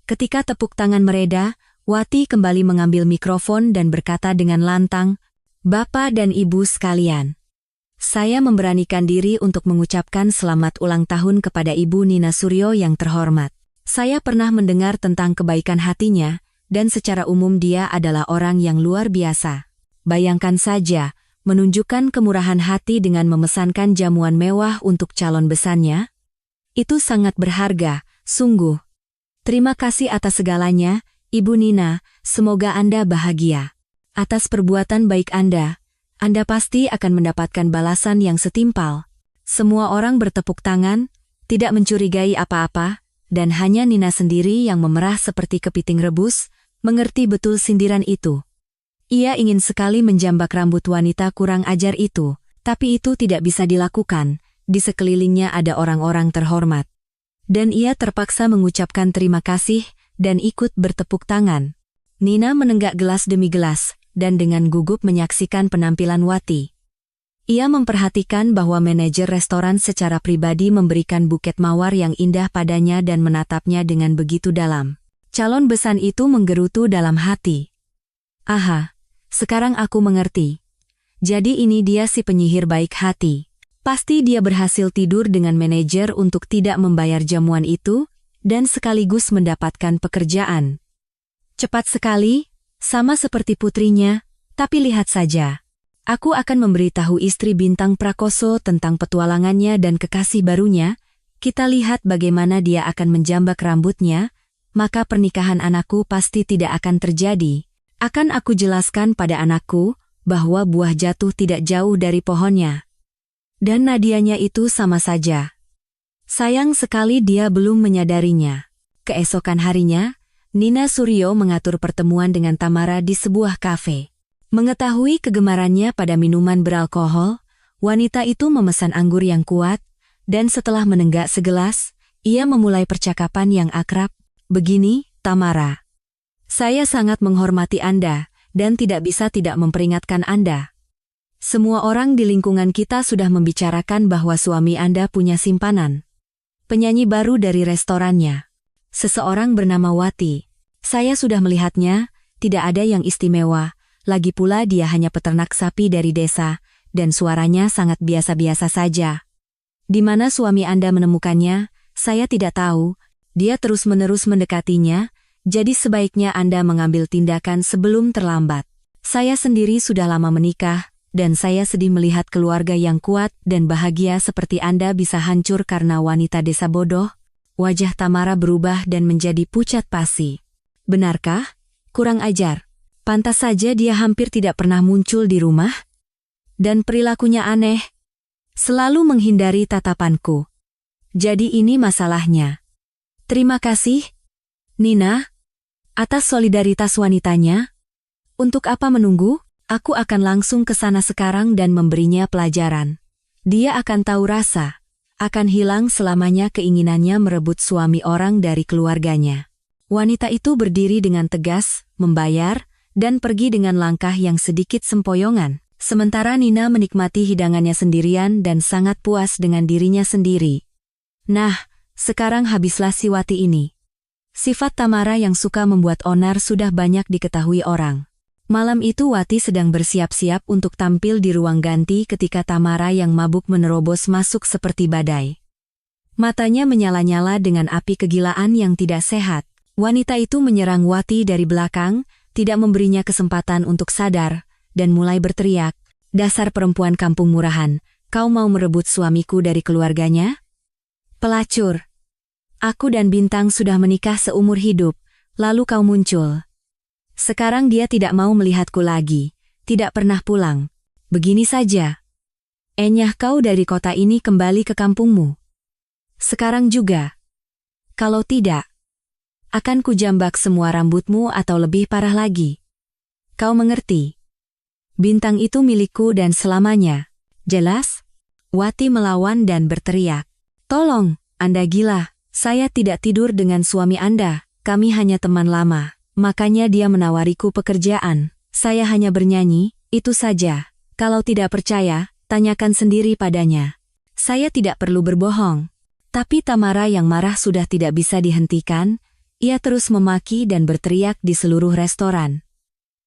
Ketika tepuk tangan mereda, Wati kembali mengambil mikrofon dan berkata dengan lantang, Bapak dan Ibu sekalian, saya memberanikan diri untuk mengucapkan selamat ulang tahun kepada Ibu Nina Suryo yang terhormat. Saya pernah mendengar tentang kebaikan hatinya, dan secara umum dia adalah orang yang luar biasa. Bayangkan saja, menunjukkan kemurahan hati dengan memesankan jamuan mewah untuk calon besannya? Itu sangat berharga, sungguh. Terima kasih atas segalanya, Ibu Nina, semoga Anda bahagia. Atas perbuatan baik Anda pasti akan mendapatkan balasan yang setimpal. Semua orang bertepuk tangan, tidak mencurigai apa-apa, dan hanya Nina sendiri yang memerah seperti kepiting rebus, mengerti betul sindiran itu. Ia ingin sekali menjambak rambut wanita kurang ajar itu, tapi itu tidak bisa dilakukan. Di sekelilingnya ada orang-orang terhormat. Dan ia terpaksa mengucapkan terima kasih dan ikut bertepuk tangan. Nina menenggak gelas demi gelas, dan dengan gugup menyaksikan penampilan Wati. Ia memperhatikan bahwa manajer restoran secara pribadi memberikan buket mawar yang indah padanya dan menatapnya dengan begitu dalam. Calon besan itu menggerutu dalam hati. Aha, sekarang aku mengerti. Jadi ini dia si penyihir baik hati. Pasti dia berhasil tidur dengan manajer untuk tidak membayar jamuan itu, dan sekaligus mendapatkan pekerjaan. Cepat sekali, sama seperti putrinya, tapi lihat saja. Aku akan memberitahu istri bintang Prakoso tentang petualangannya dan kekasih barunya. Kita lihat bagaimana dia akan menjambak rambutnya, maka pernikahan anakku pasti tidak akan terjadi. Akan aku jelaskan pada anakku, bahwa buah jatuh tidak jauh dari pohonnya. Dan Nadianya itu sama saja. Sayang sekali dia belum menyadarinya. Keesokan harinya, Nina Suryo mengatur pertemuan dengan Tamara di sebuah kafe. Mengetahui kegemarannya pada minuman beralkohol, wanita itu memesan anggur yang kuat, dan setelah menenggak segelas, ia memulai percakapan yang akrab. Begini, Tamara. Saya sangat menghormati Anda, dan tidak bisa tidak memperingatkan Anda. Semua orang di lingkungan kita sudah membicarakan bahwa suami Anda punya simpanan. Penyanyi baru dari restorannya. Seseorang bernama Wati. Saya sudah melihatnya, tidak ada yang istimewa. Lagi pula dia hanya peternak sapi dari desa, dan suaranya sangat biasa-biasa saja. Di mana suami Anda menemukannya, saya tidak tahu. Dia terus-menerus mendekatinya, jadi sebaiknya Anda mengambil tindakan sebelum terlambat. Saya sendiri sudah lama menikah, dan saya sedih melihat keluarga yang kuat dan bahagia seperti Anda bisa hancur karena wanita desa bodoh. Wajah Tamara berubah dan menjadi pucat pasi. Benarkah? Kurang ajar. Pantas saja dia hampir tidak pernah muncul di rumah. Dan perilakunya aneh. Selalu menghindari tatapanku. Jadi ini masalahnya. Terima kasih, Nina, atas solidaritas wanitanya. Untuk apa menunggu? Aku akan langsung ke sana sekarang dan memberinya pelajaran. Dia akan tahu rasa. Akan hilang selamanya keinginannya merebut suami orang dari keluarganya. Wanita itu berdiri dengan tegas, membayar, dan pergi dengan langkah yang sedikit sempoyongan. Sementara Nina menikmati hidangannya sendirian dan sangat puas dengan dirinya sendiri. Nah, sekarang habislah si Wati ini. Sifat Tamara yang suka membuat onar sudah banyak diketahui orang. Malam itu Wati sedang bersiap-siap untuk tampil di ruang ganti ketika Tamara yang mabuk menerobos masuk seperti badai. Matanya menyala-nyala dengan api kegilaan yang tidak sehat. Wanita itu menyerang Wati dari belakang, tidak memberinya kesempatan untuk sadar, dan mulai berteriak, "Dasar perempuan kampung murahan, kau mau merebut suamiku dari keluarganya? Pelacur! Aku dan Bintang sudah menikah seumur hidup, lalu kau muncul. Sekarang dia tidak mau melihatku lagi, tidak pernah pulang. Begini saja. Enyah kau dari kota ini kembali ke kampungmu. Sekarang juga. Kalau tidak, akan kujambak semua rambutmu atau lebih parah lagi. Kau mengerti? Bintang itu milikku dan selamanya. Jelas?" Wati melawan dan berteriak. "Tolong, Anda gila. Saya tidak tidur dengan suami Anda. Kami hanya teman lama. Makanya dia menawariku pekerjaan. Saya hanya bernyanyi, itu saja. Kalau tidak percaya, tanyakan sendiri padanya. Saya tidak perlu berbohong." Tapi Tamara yang marah sudah tidak bisa dihentikan. Ia terus memaki dan berteriak di seluruh restoran.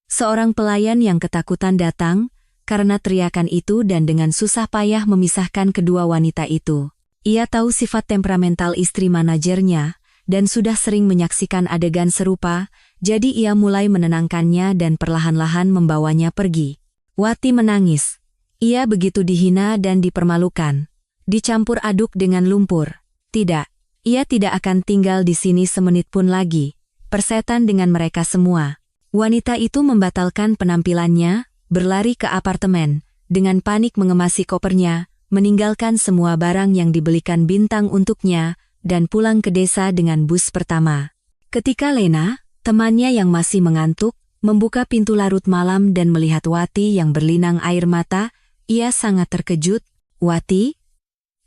Seorang pelayan yang ketakutan datang karena teriakan itu dan dengan susah payah memisahkan kedua wanita itu. Ia tahu sifat temperamental istri manajernya dan sudah sering menyaksikan adegan serupa. Jadi ia mulai menenangkannya dan perlahan-lahan membawanya pergi. Wati menangis. Ia begitu dihina dan dipermalukan. Dicampur aduk dengan lumpur. Tidak, ia tidak akan tinggal di sini semenit pun lagi. persetan dengan mereka semua. Wanita itu membatalkan penampilannya, berlari ke apartemen, dengan panik mengemasi kopernya, meninggalkan semua barang yang dibelikan Bintang untuknya, dan pulang ke desa dengan bus pertama. Ketika Lena, temannya yang masih mengantuk, membuka pintu larut malam dan melihat Wati yang berlinang air mata, ia sangat terkejut. "Wati?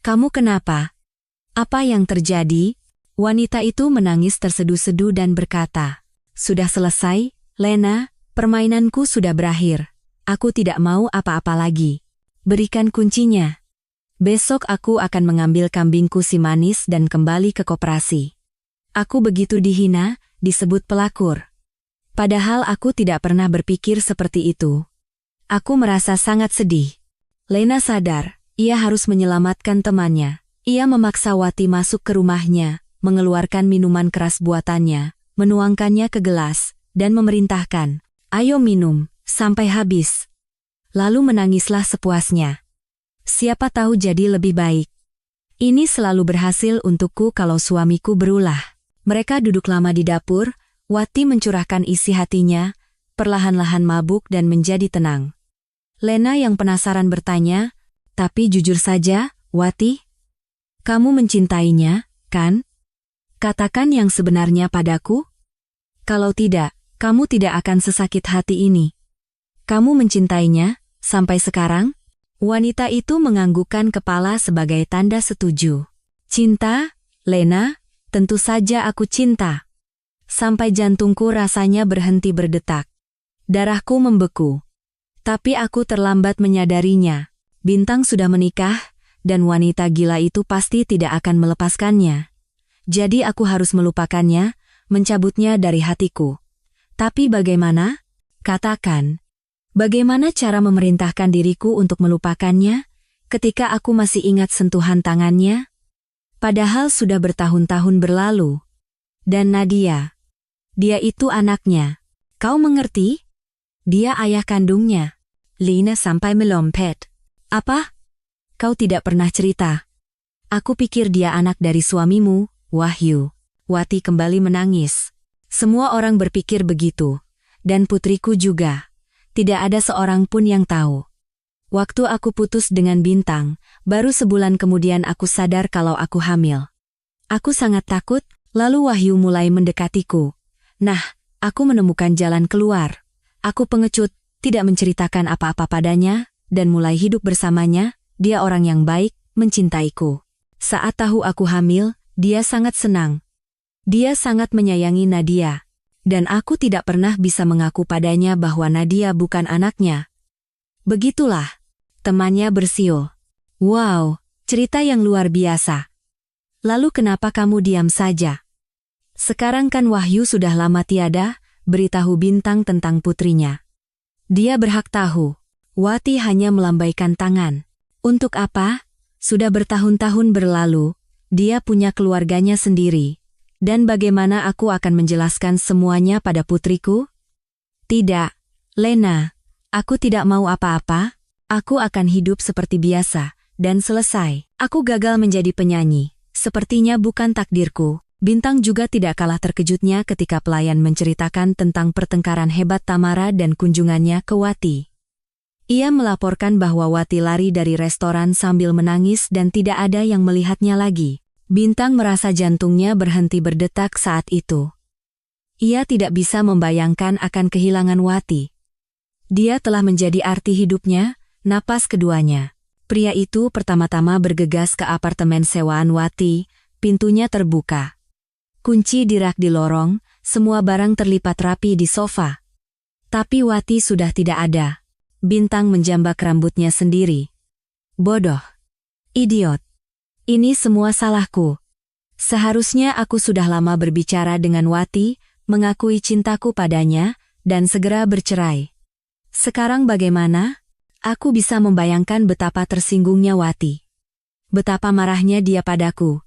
Kamu kenapa? Apa yang terjadi?" Wanita itu menangis terseduh-seduh dan berkata, "Sudah selesai, Lena, permainanku sudah berakhir. Aku tidak mau apa-apa lagi. Berikan kuncinya. Besok aku akan mengambil kambingku si manis dan kembali ke koperasi. Aku begitu dihina, disebut pelakor. Padahal aku tidak pernah berpikir seperti itu. Aku merasa sangat sedih." Lena sadar, ia harus menyelamatkan temannya. Ia memaksa Wati masuk ke rumahnya, mengeluarkan minuman keras buatannya, menuangkannya ke gelas, dan memerintahkan, "Ayo minum, sampai habis." Lalu menangislah sepuasnya. Siapa tahu jadi lebih baik. Ini selalu berhasil untukku kalau suamiku berulah. Mereka duduk lama di dapur, Wati mencurahkan isi hatinya, perlahan-lahan mabuk dan menjadi tenang. Lena yang penasaran bertanya, "Tapi jujur saja, Wati, kamu mencintainya, kan? Katakan yang sebenarnya padaku. Kalau tidak, kamu tidak akan sesakit hati ini. Kamu mencintainya, sampai sekarang?" Wanita itu menganggukkan kepala sebagai tanda setuju. "Cinta, Lena, tentu saja aku cinta." Sampai jantungku rasanya berhenti berdetak. Darahku membeku. Tapi aku terlambat menyadarinya. Bintang sudah menikah, dan wanita gila itu pasti tidak akan melepaskannya. Jadi aku harus melupakannya, mencabutnya dari hatiku. Tapi bagaimana? Katakan. Bagaimana cara memerintahkan diriku untuk melupakannya, ketika aku masih ingat sentuhan tangannya? Padahal sudah bertahun-tahun berlalu. Dan Nadia. Dia itu anaknya. Kau mengerti? Dia ayah kandungnya. Lena sampai melompet. "Apa? Kau tidak pernah cerita. Aku pikir dia anak dari suamimu, Wahyu." Wati kembali menangis. Semua orang berpikir begitu. Dan putriku juga. Tidak ada seorang pun yang tahu. Waktu aku putus dengan Bintang, baru sebulan kemudian aku sadar kalau aku hamil. Aku sangat takut, lalu Wahyu mulai mendekatiku. Nah, aku menemukan jalan keluar. Aku pengecut, tidak menceritakan apa-apa padanya, dan mulai hidup bersamanya. Dia orang yang baik, mencintaiku. Saat tahu aku hamil, dia sangat senang. Dia sangat menyayangi Nadia. Dan aku tidak pernah bisa mengaku padanya bahwa Nadia bukan anaknya. Begitulah. Temannya bersiul. "Wow, cerita yang luar biasa. Lalu kenapa kamu diam saja? Sekarang kan Wahyu sudah lama tiada, beritahu Bintang tentang putrinya. Dia berhak tahu." Wati hanya melambaikan tangan. "Untuk apa? Sudah bertahun-tahun berlalu, dia punya keluarganya sendiri. Dan bagaimana aku akan menjelaskan semuanya pada putriku? Tidak, Lena, aku tidak mau apa-apa, aku akan hidup seperti biasa, dan selesai. Aku gagal menjadi penyanyi, sepertinya bukan takdirku." Bintang juga tidak kalah terkejutnya ketika pelayan menceritakan tentang pertengkaran hebat Tamara dan kunjungannya ke Wati. Ia melaporkan bahwa Wati lari dari restoran sambil menangis dan tidak ada yang melihatnya lagi. Bintang merasa jantungnya berhenti berdetak saat itu. Ia tidak bisa membayangkan akan kehilangan Wati. Dia telah menjadi arti hidupnya, napas keduanya. Pria itu pertama-tama bergegas ke apartemen sewaan Wati, pintunya terbuka. Kunci di rak di lorong, semua barang terlipat rapi di sofa. Tapi Wati sudah tidak ada. Bintang menjambak rambutnya sendiri. "Bodoh. Idiot. Ini semua salahku. Seharusnya aku sudah lama berbicara dengan Wati, mengakui cintaku padanya, dan segera bercerai. Sekarang bagaimana? Aku bisa membayangkan betapa tersinggungnya Wati. Betapa marahnya dia padaku.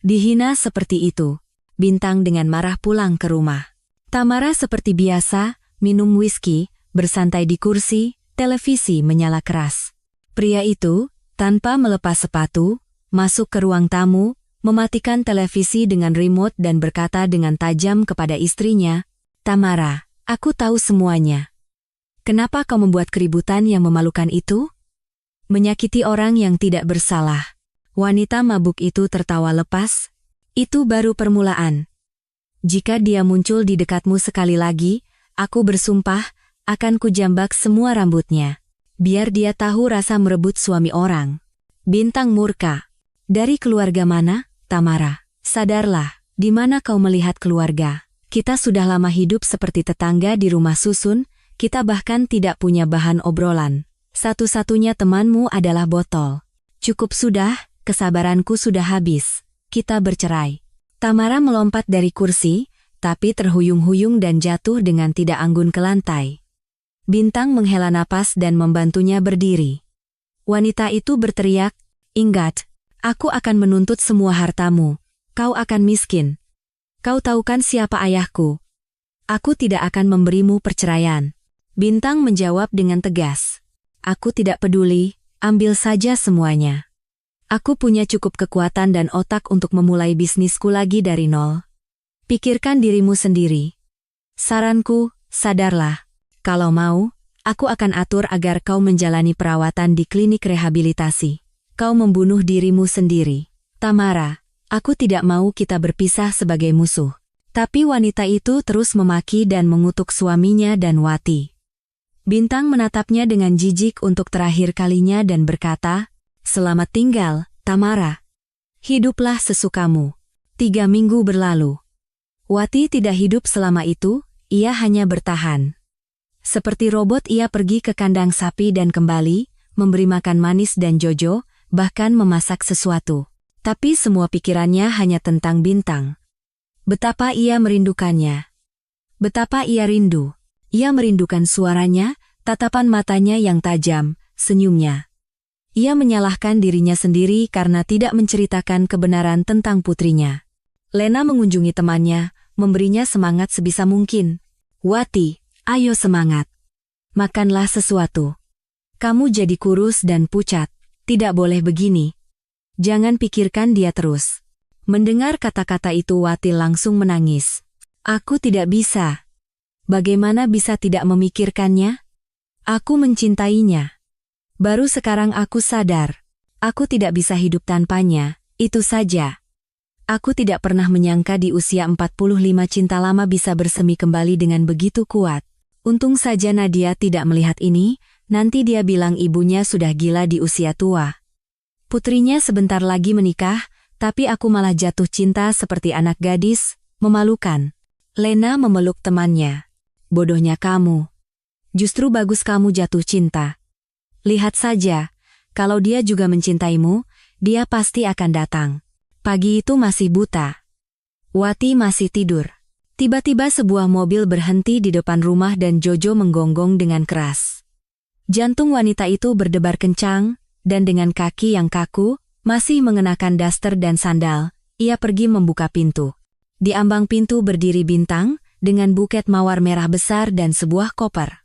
Dihina seperti itu." Bintang dengan marah pulang ke rumah. Tamara seperti biasa, minum whisky, bersantai di kursi, televisi menyala keras. Pria itu, tanpa melepas sepatu, masuk ke ruang tamu, mematikan televisi dengan remote dan berkata dengan tajam kepada istrinya, "Tamara, aku tahu semuanya. Kenapa kau membuat keributan yang memalukan itu? Menyakiti orang yang tidak bersalah." Wanita mabuk itu tertawa lepas. "Itu baru permulaan. Jika dia muncul di dekatmu sekali lagi, aku bersumpah, akan kujambak semua rambutnya. Biar dia tahu rasa merebut suami orang." Bintang murka. "Dari keluarga mana, Tamara? Sadarlah, di mana kau melihat keluarga? Kita sudah lama hidup seperti tetangga di rumah susun, kita bahkan tidak punya bahan obrolan. Satu-satunya temanmu adalah botol. Cukup sudah, kesabaranku sudah habis. Kita bercerai." Tamara melompat dari kursi, tapi terhuyung-huyung dan jatuh dengan tidak anggun ke lantai. Bintang menghela napas dan membantunya berdiri. Wanita itu berteriak, "Ingat, aku akan menuntut semua hartamu. Kau akan miskin. Kau tahu kan siapa ayahku? Aku tidak akan memberimu perceraian." Bintang menjawab dengan tegas, "Aku tidak peduli, ambil saja semuanya. Aku punya cukup kekuatan dan otak untuk memulai bisnisku lagi dari nol. Pikirkan dirimu sendiri. Saranku, sadarlah. Kalau mau, aku akan atur agar kau menjalani perawatan di klinik rehabilitasi. Kau membunuh dirimu sendiri. Tamara, aku tidak mau kita berpisah sebagai musuh." Tapi wanita itu terus memaki dan mengutuk suaminya dan Wati. Bintang menatapnya dengan jijik untuk terakhir kalinya dan berkata, "Selamat tinggal, Tamara. Hiduplah sesukamu." 3 minggu berlalu. Wati tidak hidup selama itu, ia hanya bertahan. Seperti robot ia pergi ke kandang sapi dan kembali, memberi makan Manis dan Jojo, bahkan memasak sesuatu. Tapi semua pikirannya hanya tentang Bintang. Betapa ia merindukannya. Betapa ia rindu. Ia merindukan suaranya, tatapan matanya yang tajam, senyumnya. Ia menyalahkan dirinya sendiri karena tidak menceritakan kebenaran tentang putrinya. Lena mengunjungi temannya, memberinya semangat sebisa mungkin. "Wati, ayo semangat. Makanlah sesuatu. Kamu jadi kurus dan pucat, tidak boleh begini. Jangan pikirkan dia terus." Mendengar kata-kata itu Wati langsung menangis. "Aku tidak bisa. Bagaimana bisa tidak memikirkannya? Aku mencintainya. Baru sekarang aku sadar. Aku tidak bisa hidup tanpanya, itu saja. Aku tidak pernah menyangka di usia 45 cinta lama bisa bersemi kembali dengan begitu kuat. Untung saja Nadia tidak melihat ini, nanti dia bilang ibunya sudah gila di usia tua. Putrinya sebentar lagi menikah, tapi aku malah jatuh cinta seperti anak gadis, memalukan." Lena memeluk temannya. "Bodohnya kamu. Justru bagus kamu jatuh cinta. Lihat saja, kalau dia juga mencintaimu, dia pasti akan datang." Pagi itu masih buta. Wati masih tidur. Tiba-tiba sebuah mobil berhenti di depan rumah dan Jojo menggonggong dengan keras. Jantung wanita itu berdebar kencang, dan dengan kaki yang kaku, masih mengenakan daster dan sandal, ia pergi membuka pintu. Di ambang pintu berdiri Bintang, dengan buket mawar merah besar dan sebuah koper.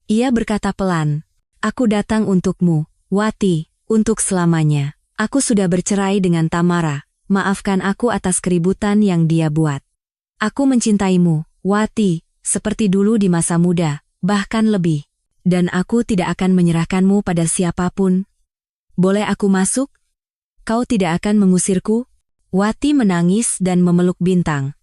Ia berkata pelan, "Aku datang untukmu, Wati, untuk selamanya. Aku sudah bercerai dengan Tamara, maafkan aku atas keributan yang dia buat. Aku mencintaimu, Wati, seperti dulu di masa muda, bahkan lebih. Dan aku tidak akan menyerahkanmu pada siapapun. Boleh aku masuk? Kau tidak akan mengusirku?" Wati menangis dan memeluk Bintang.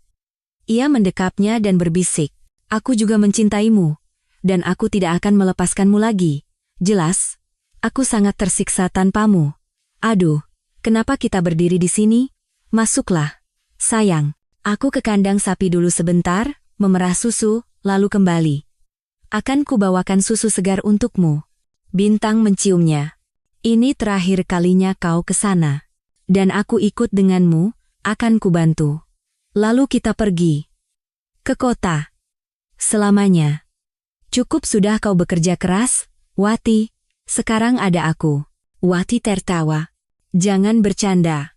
Ia mendekapnya dan berbisik, "Aku juga mencintaimu, dan aku tidak akan melepaskanmu lagi. Jelas, aku sangat tersiksa tanpamu. Aduh, kenapa kita berdiri di sini? Masuklah. Sayang, aku ke kandang sapi dulu sebentar, memerah susu, lalu kembali. Akan kubawakan susu segar untukmu." Bintang menciumnya. "Ini terakhir kalinya kau ke sana. Dan aku ikut denganmu, akan kubantu. Lalu kita pergi ke kota. Selamanya. Cukup sudah kau bekerja keras, Wati. Sekarang ada aku." Wati tertawa. "Jangan bercanda.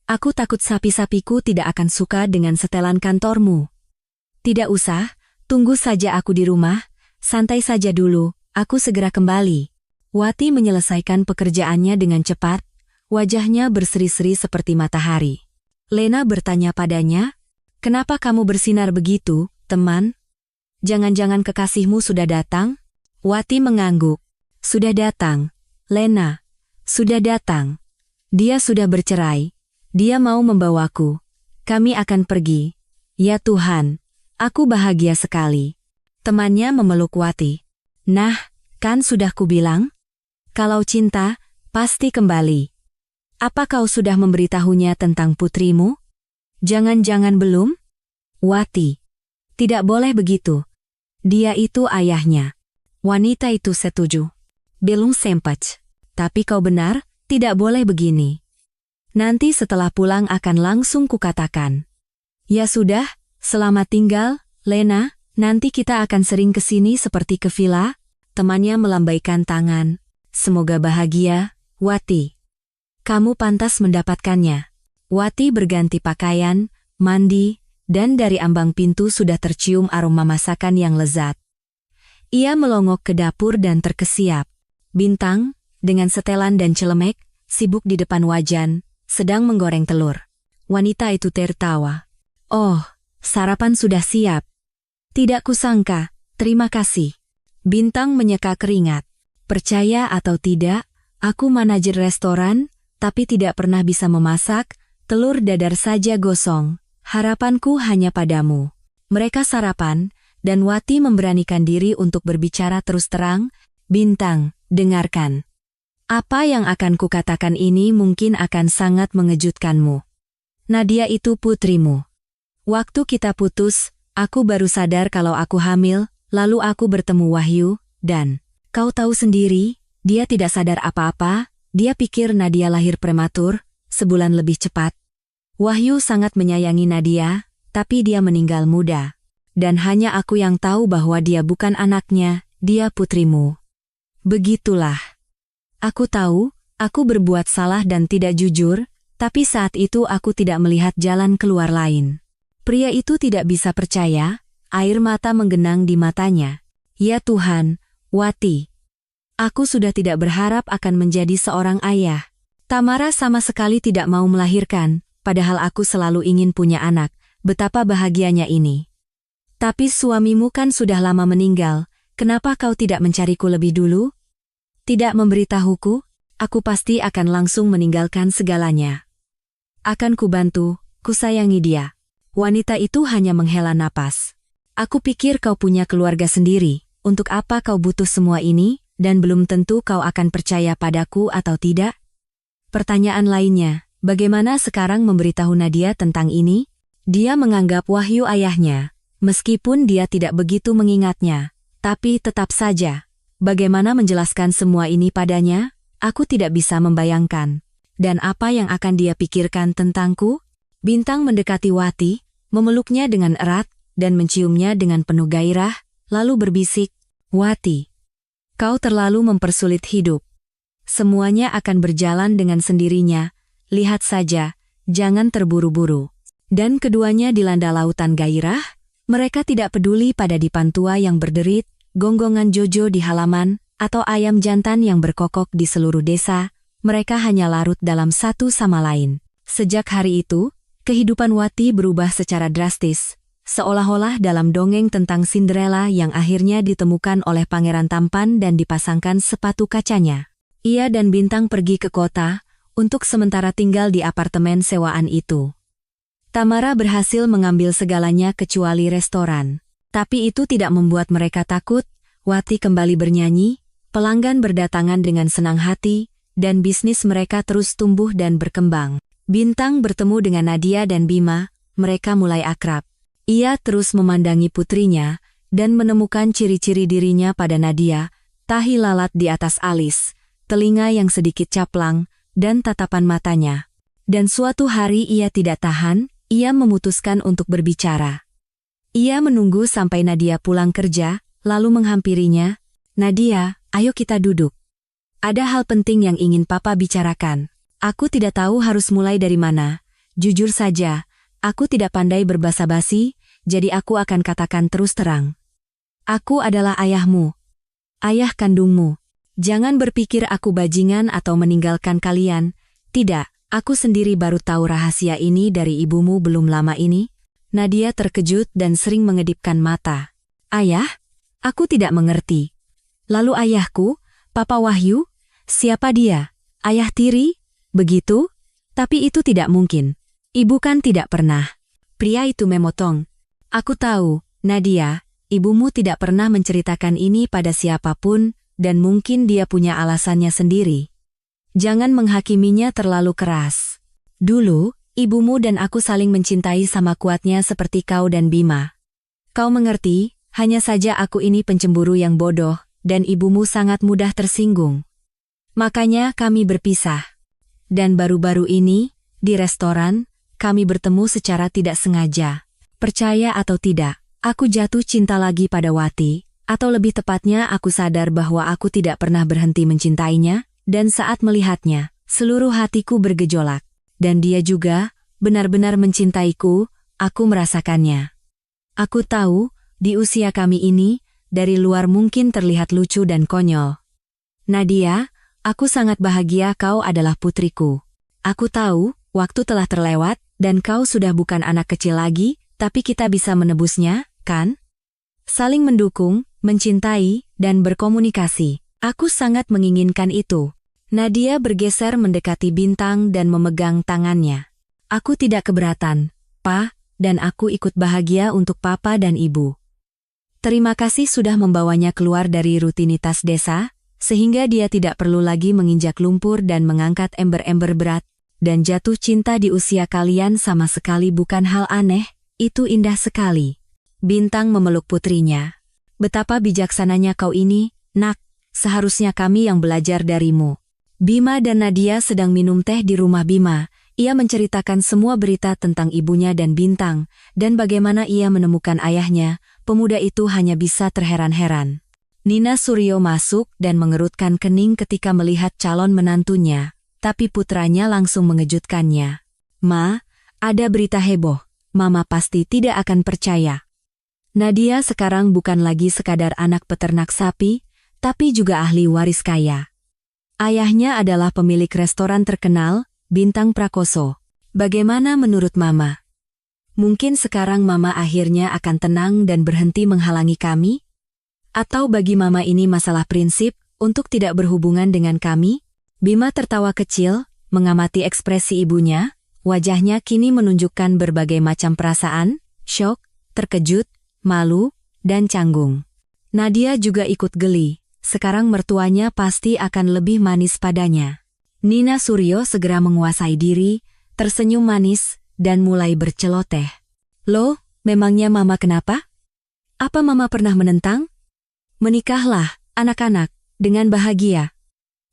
Aku takut sapi-sapiku tidak akan suka dengan setelan kantormu." "Tidak usah, tunggu saja aku di rumah, santai saja dulu, aku segera kembali." Wati menyelesaikan pekerjaannya dengan cepat, wajahnya berseri-seri seperti matahari. Lena bertanya padanya, "Kenapa kamu bersinar begitu, teman? Jangan-jangan kekasihmu sudah datang?" Wati mengangguk. "Sudah datang, Lena. Sudah datang. Dia sudah bercerai. Dia mau membawaku. Kami akan pergi. Ya Tuhan, aku bahagia sekali." Temannya memeluk Wati. "Nah, kan sudah kubilang? Kalau cinta, pasti kembali. Apa kau sudah memberitahunya tentang putrimu? Jangan-jangan belum?" "Wati, tidak boleh begitu. Dia itu ayahnya." Wanita itu setuju. "Belum sempat. Tapi kau benar, tidak boleh begini. Nanti setelah pulang akan langsung kukatakan." "Ya sudah, selamat tinggal, Lena. Nanti kita akan sering ke sini seperti ke villa." Temannya melambaikan tangan. "Semoga bahagia, Wati. Kamu pantas mendapatkannya." Wati berganti pakaian, mandi, dan dari ambang pintu sudah tercium aroma masakan yang lezat. Ia melongok ke dapur dan terkesiap. Bintang, dengan setelan dan celemek, sibuk di depan wajan, sedang menggoreng telur. Wanita itu tertawa. "Oh, sarapan sudah siap. Tidak kusangka, terima kasih." Bintang menyeka keringat. "Percaya atau tidak, aku manajer restoran, tapi tidak pernah bisa memasak, telur dadar saja gosong. Harapanku hanya padamu." Mereka sarapan, dan Wati memberanikan diri untuk berbicara terus terang. "Bintang, dengarkan. Apa yang akan kukatakan ini mungkin akan sangat mengejutkanmu. Nadia itu putrimu. Waktu kita putus, aku baru sadar kalau aku hamil, lalu aku bertemu Wahyu, dan kau tahu sendiri, dia tidak sadar apa-apa, dia pikir Nadia lahir prematur, sebulan lebih cepat. Wahyu sangat menyayangi Nadia, tapi dia meninggal muda. Dan hanya aku yang tahu bahwa dia bukan anaknya, dia putrimu. Begitulah. Aku tahu, aku berbuat salah dan tidak jujur, tapi saat itu aku tidak melihat jalan keluar lain." Pria itu tidak bisa percaya, air mata menggenang di matanya. "Ya Tuhan, Wati. Aku sudah tidak berharap akan menjadi seorang ayah. Tamara sama sekali tidak mau melahirkan, padahal aku selalu ingin punya anak, betapa bahagianya ini. Tapi suamimu kan sudah lama meninggal, kenapa kau tidak mencariku lebih dulu? Tidak memberitahuku, aku pasti akan langsung meninggalkan segalanya. Akan kubantu, kusayangi dia." Wanita itu hanya menghela napas. "Aku pikir kau punya keluarga sendiri, untuk apa kau butuh semua ini, dan belum tentu kau akan percaya padaku atau tidak?" Pertanyaan lainnya, bagaimana sekarang memberitahu Nadia tentang ini? Dia menganggap Wahyu ayahnya. Meskipun dia tidak begitu mengingatnya, tapi tetap saja, bagaimana menjelaskan semua ini padanya? Aku tidak bisa membayangkan. Dan apa yang akan dia pikirkan tentangku? Bintang mendekati Wati, memeluknya dengan erat, dan menciumnya dengan penuh gairah, lalu berbisik, "Wati, kau terlalu mempersulit hidup. Semuanya akan berjalan dengan sendirinya, lihat saja, jangan terburu-buru." Dan keduanya dilanda lautan gairah. Mereka tidak peduli pada dipan tua yang berderit, gonggongan Jojo di halaman, atau ayam jantan yang berkokok di seluruh desa. Mereka hanya larut dalam satu sama lain. Sejak hari itu, kehidupan Wati berubah secara drastis, seolah-olah dalam dongeng tentang Cinderella yang akhirnya ditemukan oleh pangeran tampan dan dipasangkan sepatu kacanya. Ia dan Bintang pergi ke kota, untuk sementara tinggal di apartemen sewaan itu. Tamara berhasil mengambil segalanya kecuali restoran. Tapi itu tidak membuat mereka takut. Wati kembali bernyanyi, pelanggan berdatangan dengan senang hati, dan bisnis mereka terus tumbuh dan berkembang. Bintang bertemu dengan Nadia dan Bima, mereka mulai akrab. Ia terus memandangi putrinya, dan menemukan ciri-ciri dirinya pada Nadia, tahi lalat di atas alis, telinga yang sedikit caplang, dan tatapan matanya. Dan suatu hari ia tidak tahan, ia memutuskan untuk berbicara. Ia menunggu sampai Nadia pulang kerja, lalu menghampirinya. "Nadia, ayo kita duduk. Ada hal penting yang ingin Papa bicarakan. Aku tidak tahu harus mulai dari mana. Jujur saja, aku tidak pandai berbasa-basi, jadi aku akan katakan terus terang. Aku adalah ayahmu. Ayah kandungmu. Jangan berpikir aku bajingan atau meninggalkan kalian. Tidak, Aku sendiri baru tahu rahasia ini dari ibumu belum lama ini. Nadia terkejut dan sering mengedipkan mata. Ayah? Aku tidak mengerti. Lalu ayahku, Papa Wahyu? Siapa dia? Ayah tiri? Begitu? Tapi itu tidak mungkin. Ibu kan tidak pernah. Pria itu memotong. Aku tahu, Nadia, ibumu tidak pernah menceritakan ini pada siapapun, dan mungkin dia punya alasannya sendiri. Jangan menghakiminya terlalu keras. Dulu, ibumu dan aku saling mencintai sama kuatnya seperti kau dan Bima. Kau mengerti, hanya saja aku ini pencemburu yang bodoh, dan ibumu sangat mudah tersinggung. Makanya kami berpisah. Dan baru-baru ini, di restoran, kami bertemu secara tidak sengaja. Percaya atau tidak, aku jatuh cinta lagi pada Wati, atau lebih tepatnya aku sadar bahwa aku tidak pernah berhenti mencintainya, dan saat melihatnya, seluruh hatiku bergejolak. Dan dia juga, benar-benar mencintaiku, aku merasakannya. Aku tahu, di usia kami ini, dari luar mungkin terlihat lucu dan konyol. Nadia, aku sangat bahagia kau adalah putriku. Aku tahu, waktu telah terlewat, dan kau sudah bukan anak kecil lagi, tapi kita bisa menebusnya, kan? Saling mendukung, mencintai, dan berkomunikasi. Aku sangat menginginkan itu. Nadia bergeser mendekati Bintang dan memegang tangannya. Aku tidak keberatan, Pa, dan aku ikut bahagia untuk Papa dan Ibu. Terima kasih sudah membawanya keluar dari rutinitas desa, sehingga dia tidak perlu lagi menginjak lumpur dan mengangkat ember-ember berat. Dan jatuh cinta di usia kalian sama sekali bukan hal aneh, itu indah sekali. Bintang memeluk putrinya. Betapa bijaksananya kau ini, nak, seharusnya kami yang belajar darimu. Bima dan Nadia sedang minum teh di rumah Bima. Ia menceritakan semua berita tentang ibunya dan Bintang, dan bagaimana ia menemukan ayahnya. Pemuda itu hanya bisa terheran-heran. Nina Suryo masuk dan mengerutkan kening ketika melihat calon menantunya. Tapi putranya langsung mengejutkannya. Ma, ada berita heboh. Mama pasti tidak akan percaya. Nadia sekarang bukan lagi sekadar anak peternak sapi, tapi juga ahli waris kaya. Ayahnya adalah pemilik restoran terkenal, Bintang Prakoso. Bagaimana menurut Mama? Mungkin sekarang Mama akhirnya akan tenang dan berhenti menghalangi kami? Atau bagi Mama ini masalah prinsip untuk tidak berhubungan dengan kami? Bima tertawa kecil, mengamati ekspresi ibunya, wajahnya kini menunjukkan berbagai macam perasaan, syok, terkejut, malu, dan canggung. Nadia juga ikut geli, sekarang mertuanya pasti akan lebih manis padanya. Nina Suryo segera menguasai diri, tersenyum manis, dan mulai berceloteh. Loh, memangnya Mama kenapa? Apa Mama pernah menentang? Menikahlah, anak-anak, dengan bahagia.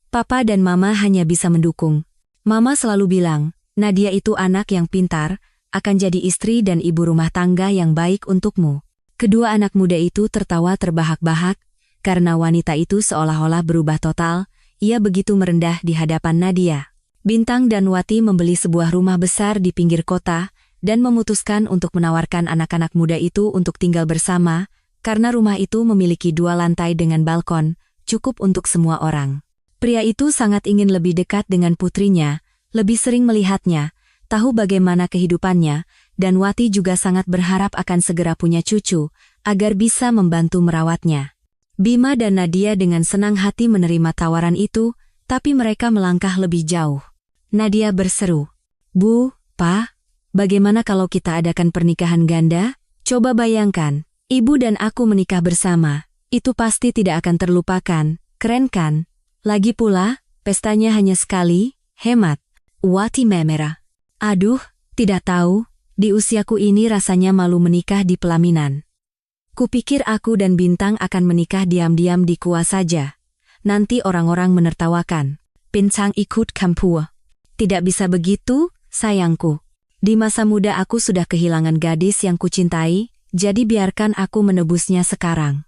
Papa dan Mama hanya bisa mendukung. Mama selalu bilang, Nadia itu anak yang pintar, akan jadi istri dan ibu rumah tangga yang baik untukmu. Kedua anak muda itu tertawa terbahak-bahak, karena wanita itu seolah-olah berubah total, ia begitu merendah di hadapan Nadia. Bintang dan Wati membeli sebuah rumah besar di pinggir kota, dan memutuskan untuk menawarkan anak-anak muda itu untuk tinggal bersama, karena rumah itu memiliki 2 lantai dengan balkon, cukup untuk semua orang. Pria itu sangat ingin lebih dekat dengan putrinya, lebih sering melihatnya, tahu bagaimana kehidupannya, dan Wati juga sangat berharap akan segera punya cucu, agar bisa membantu merawatnya. Bima dan Nadia dengan senang hati menerima tawaran itu, tapi mereka melangkah lebih jauh. Nadia berseru, Bu, Pa, bagaimana kalau kita adakan pernikahan ganda? Coba bayangkan, ibu dan aku menikah bersama, itu pasti tidak akan terlupakan, keren kan? Lagi pula, pestanya hanya sekali, hemat. Wati memerah. Aduh, tidak tahu, di usiaku ini rasanya malu menikah di pelaminan. Kupikir aku dan Bintang akan menikah diam-diam di gua saja. Nanti orang-orang menertawakan. Bintang ikut kampur. Tidak bisa begitu, sayangku. Di masa muda aku sudah kehilangan gadis yang kucintai, jadi biarkan aku menebusnya sekarang.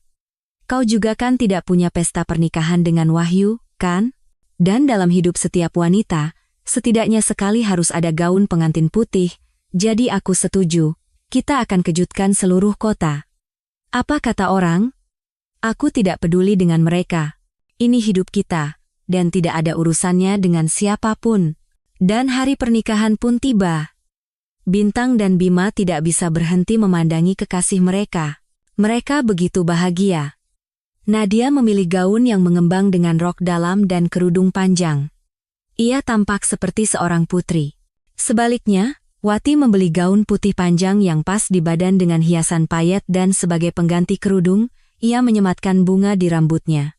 Kau juga kan tidak punya pesta pernikahan dengan Wahyu, kan? Dan dalam hidup setiap wanita, setidaknya sekali harus ada gaun pengantin putih, jadi aku setuju, kita akan kejutkan seluruh kota. Apa kata orang? Aku tidak peduli dengan mereka. Ini hidup kita, dan tidak ada urusannya dengan siapapun. Dan hari pernikahan pun tiba. Bintang dan Bima tidak bisa berhenti memandangi kekasih mereka. Mereka begitu bahagia. Nadia memilih gaun yang mengembang dengan rok dalam dan kerudung panjang. Ia tampak seperti seorang putri. Sebaliknya, Wati membeli gaun putih panjang yang pas di badan dengan hiasan payet dan sebagai pengganti kerudung, ia menyematkan bunga di rambutnya.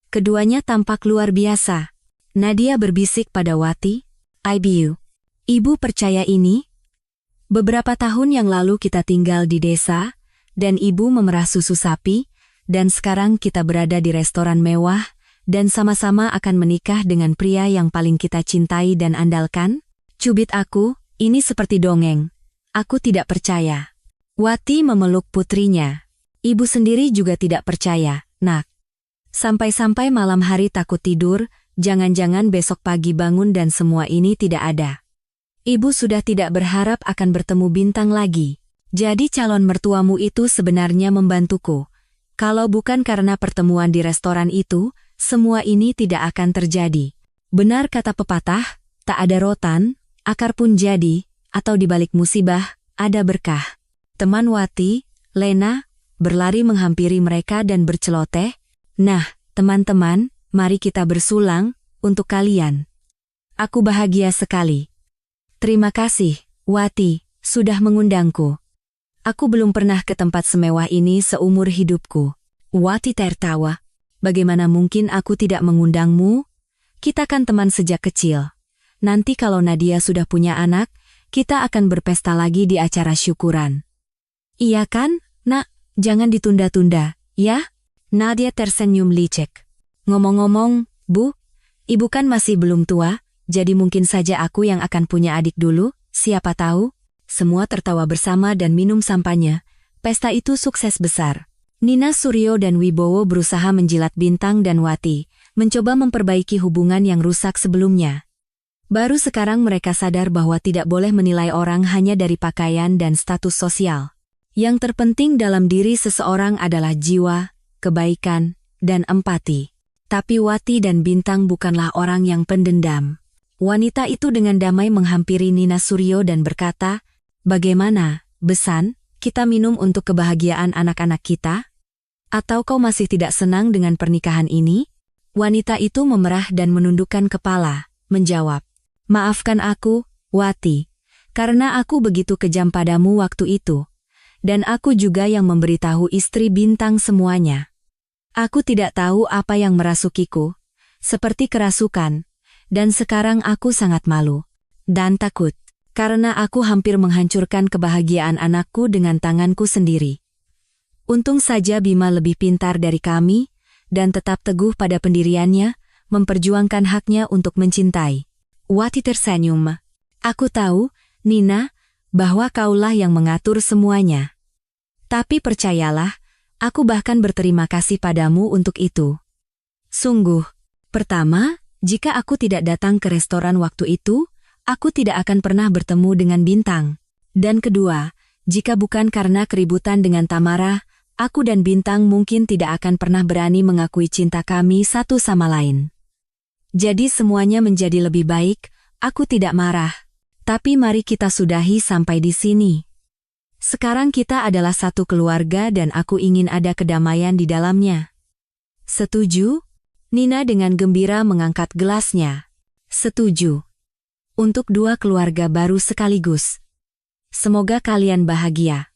Keduanya tampak luar biasa. Nadia berbisik pada Wati, "Ibu, ibu percaya ini? Beberapa tahun yang lalu kita tinggal di desa, dan ibu memerah susu sapi, dan sekarang kita berada di restoran mewah, dan sama-sama akan menikah dengan pria yang paling kita cintai dan andalkan? Cubit aku, ini seperti dongeng. Aku tidak percaya." Wati memeluk putrinya. "Ibu sendiri juga tidak percaya, Nak. Sampai-sampai malam hari takut tidur, jangan-jangan besok pagi bangun dan semua ini tidak ada. Ibu sudah tidak berharap akan bertemu Bintang lagi. Jadi calon mertuamu itu sebenarnya membantuku. Kalau bukan karena pertemuan di restoran itu, semua ini tidak akan terjadi. Benar kata pepatah, tak ada rotan, akar pun jadi, atau di balik musibah, ada berkah." Teman Wati, Lena, berlari menghampiri mereka dan berceloteh, "Nah, teman-teman, mari kita bersulang, untuk kalian. Aku bahagia sekali. Terima kasih, Wati, sudah mengundangku. Aku belum pernah ke tempat semewah ini seumur hidupku." Wati tertawa. "Bagaimana mungkin aku tidak mengundangmu? Kita kan teman sejak kecil. Nanti kalau Nadia sudah punya anak, kita akan berpesta lagi di acara syukuran." "Iya kan, Nak? Jangan ditunda-tunda, ya?" Nadia tersenyum licik. "Ngomong-ngomong, Bu, ibu kan masih belum tua, jadi mungkin saja aku yang akan punya adik dulu, siapa tahu?" Semua tertawa bersama dan minum sampanya. Pesta itu sukses besar. Nina Suryo dan Wibowo berusaha menjilat Bintang dan Wati, mencoba memperbaiki hubungan yang rusak sebelumnya. Baru sekarang mereka sadar bahwa tidak boleh menilai orang hanya dari pakaian dan status sosial. Yang terpenting dalam diri seseorang adalah jiwa, kebaikan, dan empati. Tapi Wati dan Bintang bukanlah orang yang pendendam. Wanita itu dengan damai menghampiri Nina Suryo dan berkata, "Bagaimana, Besan, kita minum untuk kebahagiaan anak-anak kita? Atau kau masih tidak senang dengan pernikahan ini?" Wanita itu memerah dan menundukkan kepala, menjawab, "Maafkan aku, Wati, karena aku begitu kejam padamu waktu itu. Dan aku juga yang memberitahu istri Bintang semuanya. Aku tidak tahu apa yang merasukiku, seperti kerasukan, dan sekarang aku sangat malu dan takut, karena aku hampir menghancurkan kebahagiaan anakku dengan tanganku sendiri. Untung saja Bima lebih pintar dari kami, dan tetap teguh pada pendiriannya, memperjuangkan haknya untuk mencintai." Wati tersenyum. "Aku tahu, Nina, bahwa kaulah yang mengatur semuanya. Tapi percayalah, aku bahkan berterima kasih padamu untuk itu. Sungguh, pertama, jika aku tidak datang ke restoran waktu itu, aku tidak akan pernah bertemu dengan Bintang. Dan kedua, jika bukan karena keributan dengan Tamara, aku dan Bintang mungkin tidak akan pernah berani mengakui cinta kami satu sama lain. Jadi semuanya menjadi lebih baik, aku tidak marah. Tapi mari kita sudahi sampai di sini. Sekarang kita adalah satu keluarga dan aku ingin ada kedamaian di dalamnya." "Setuju?" Nina dengan gembira mengangkat gelasnya. "Setuju. Untuk dua keluarga baru sekaligus. Semoga kalian bahagia."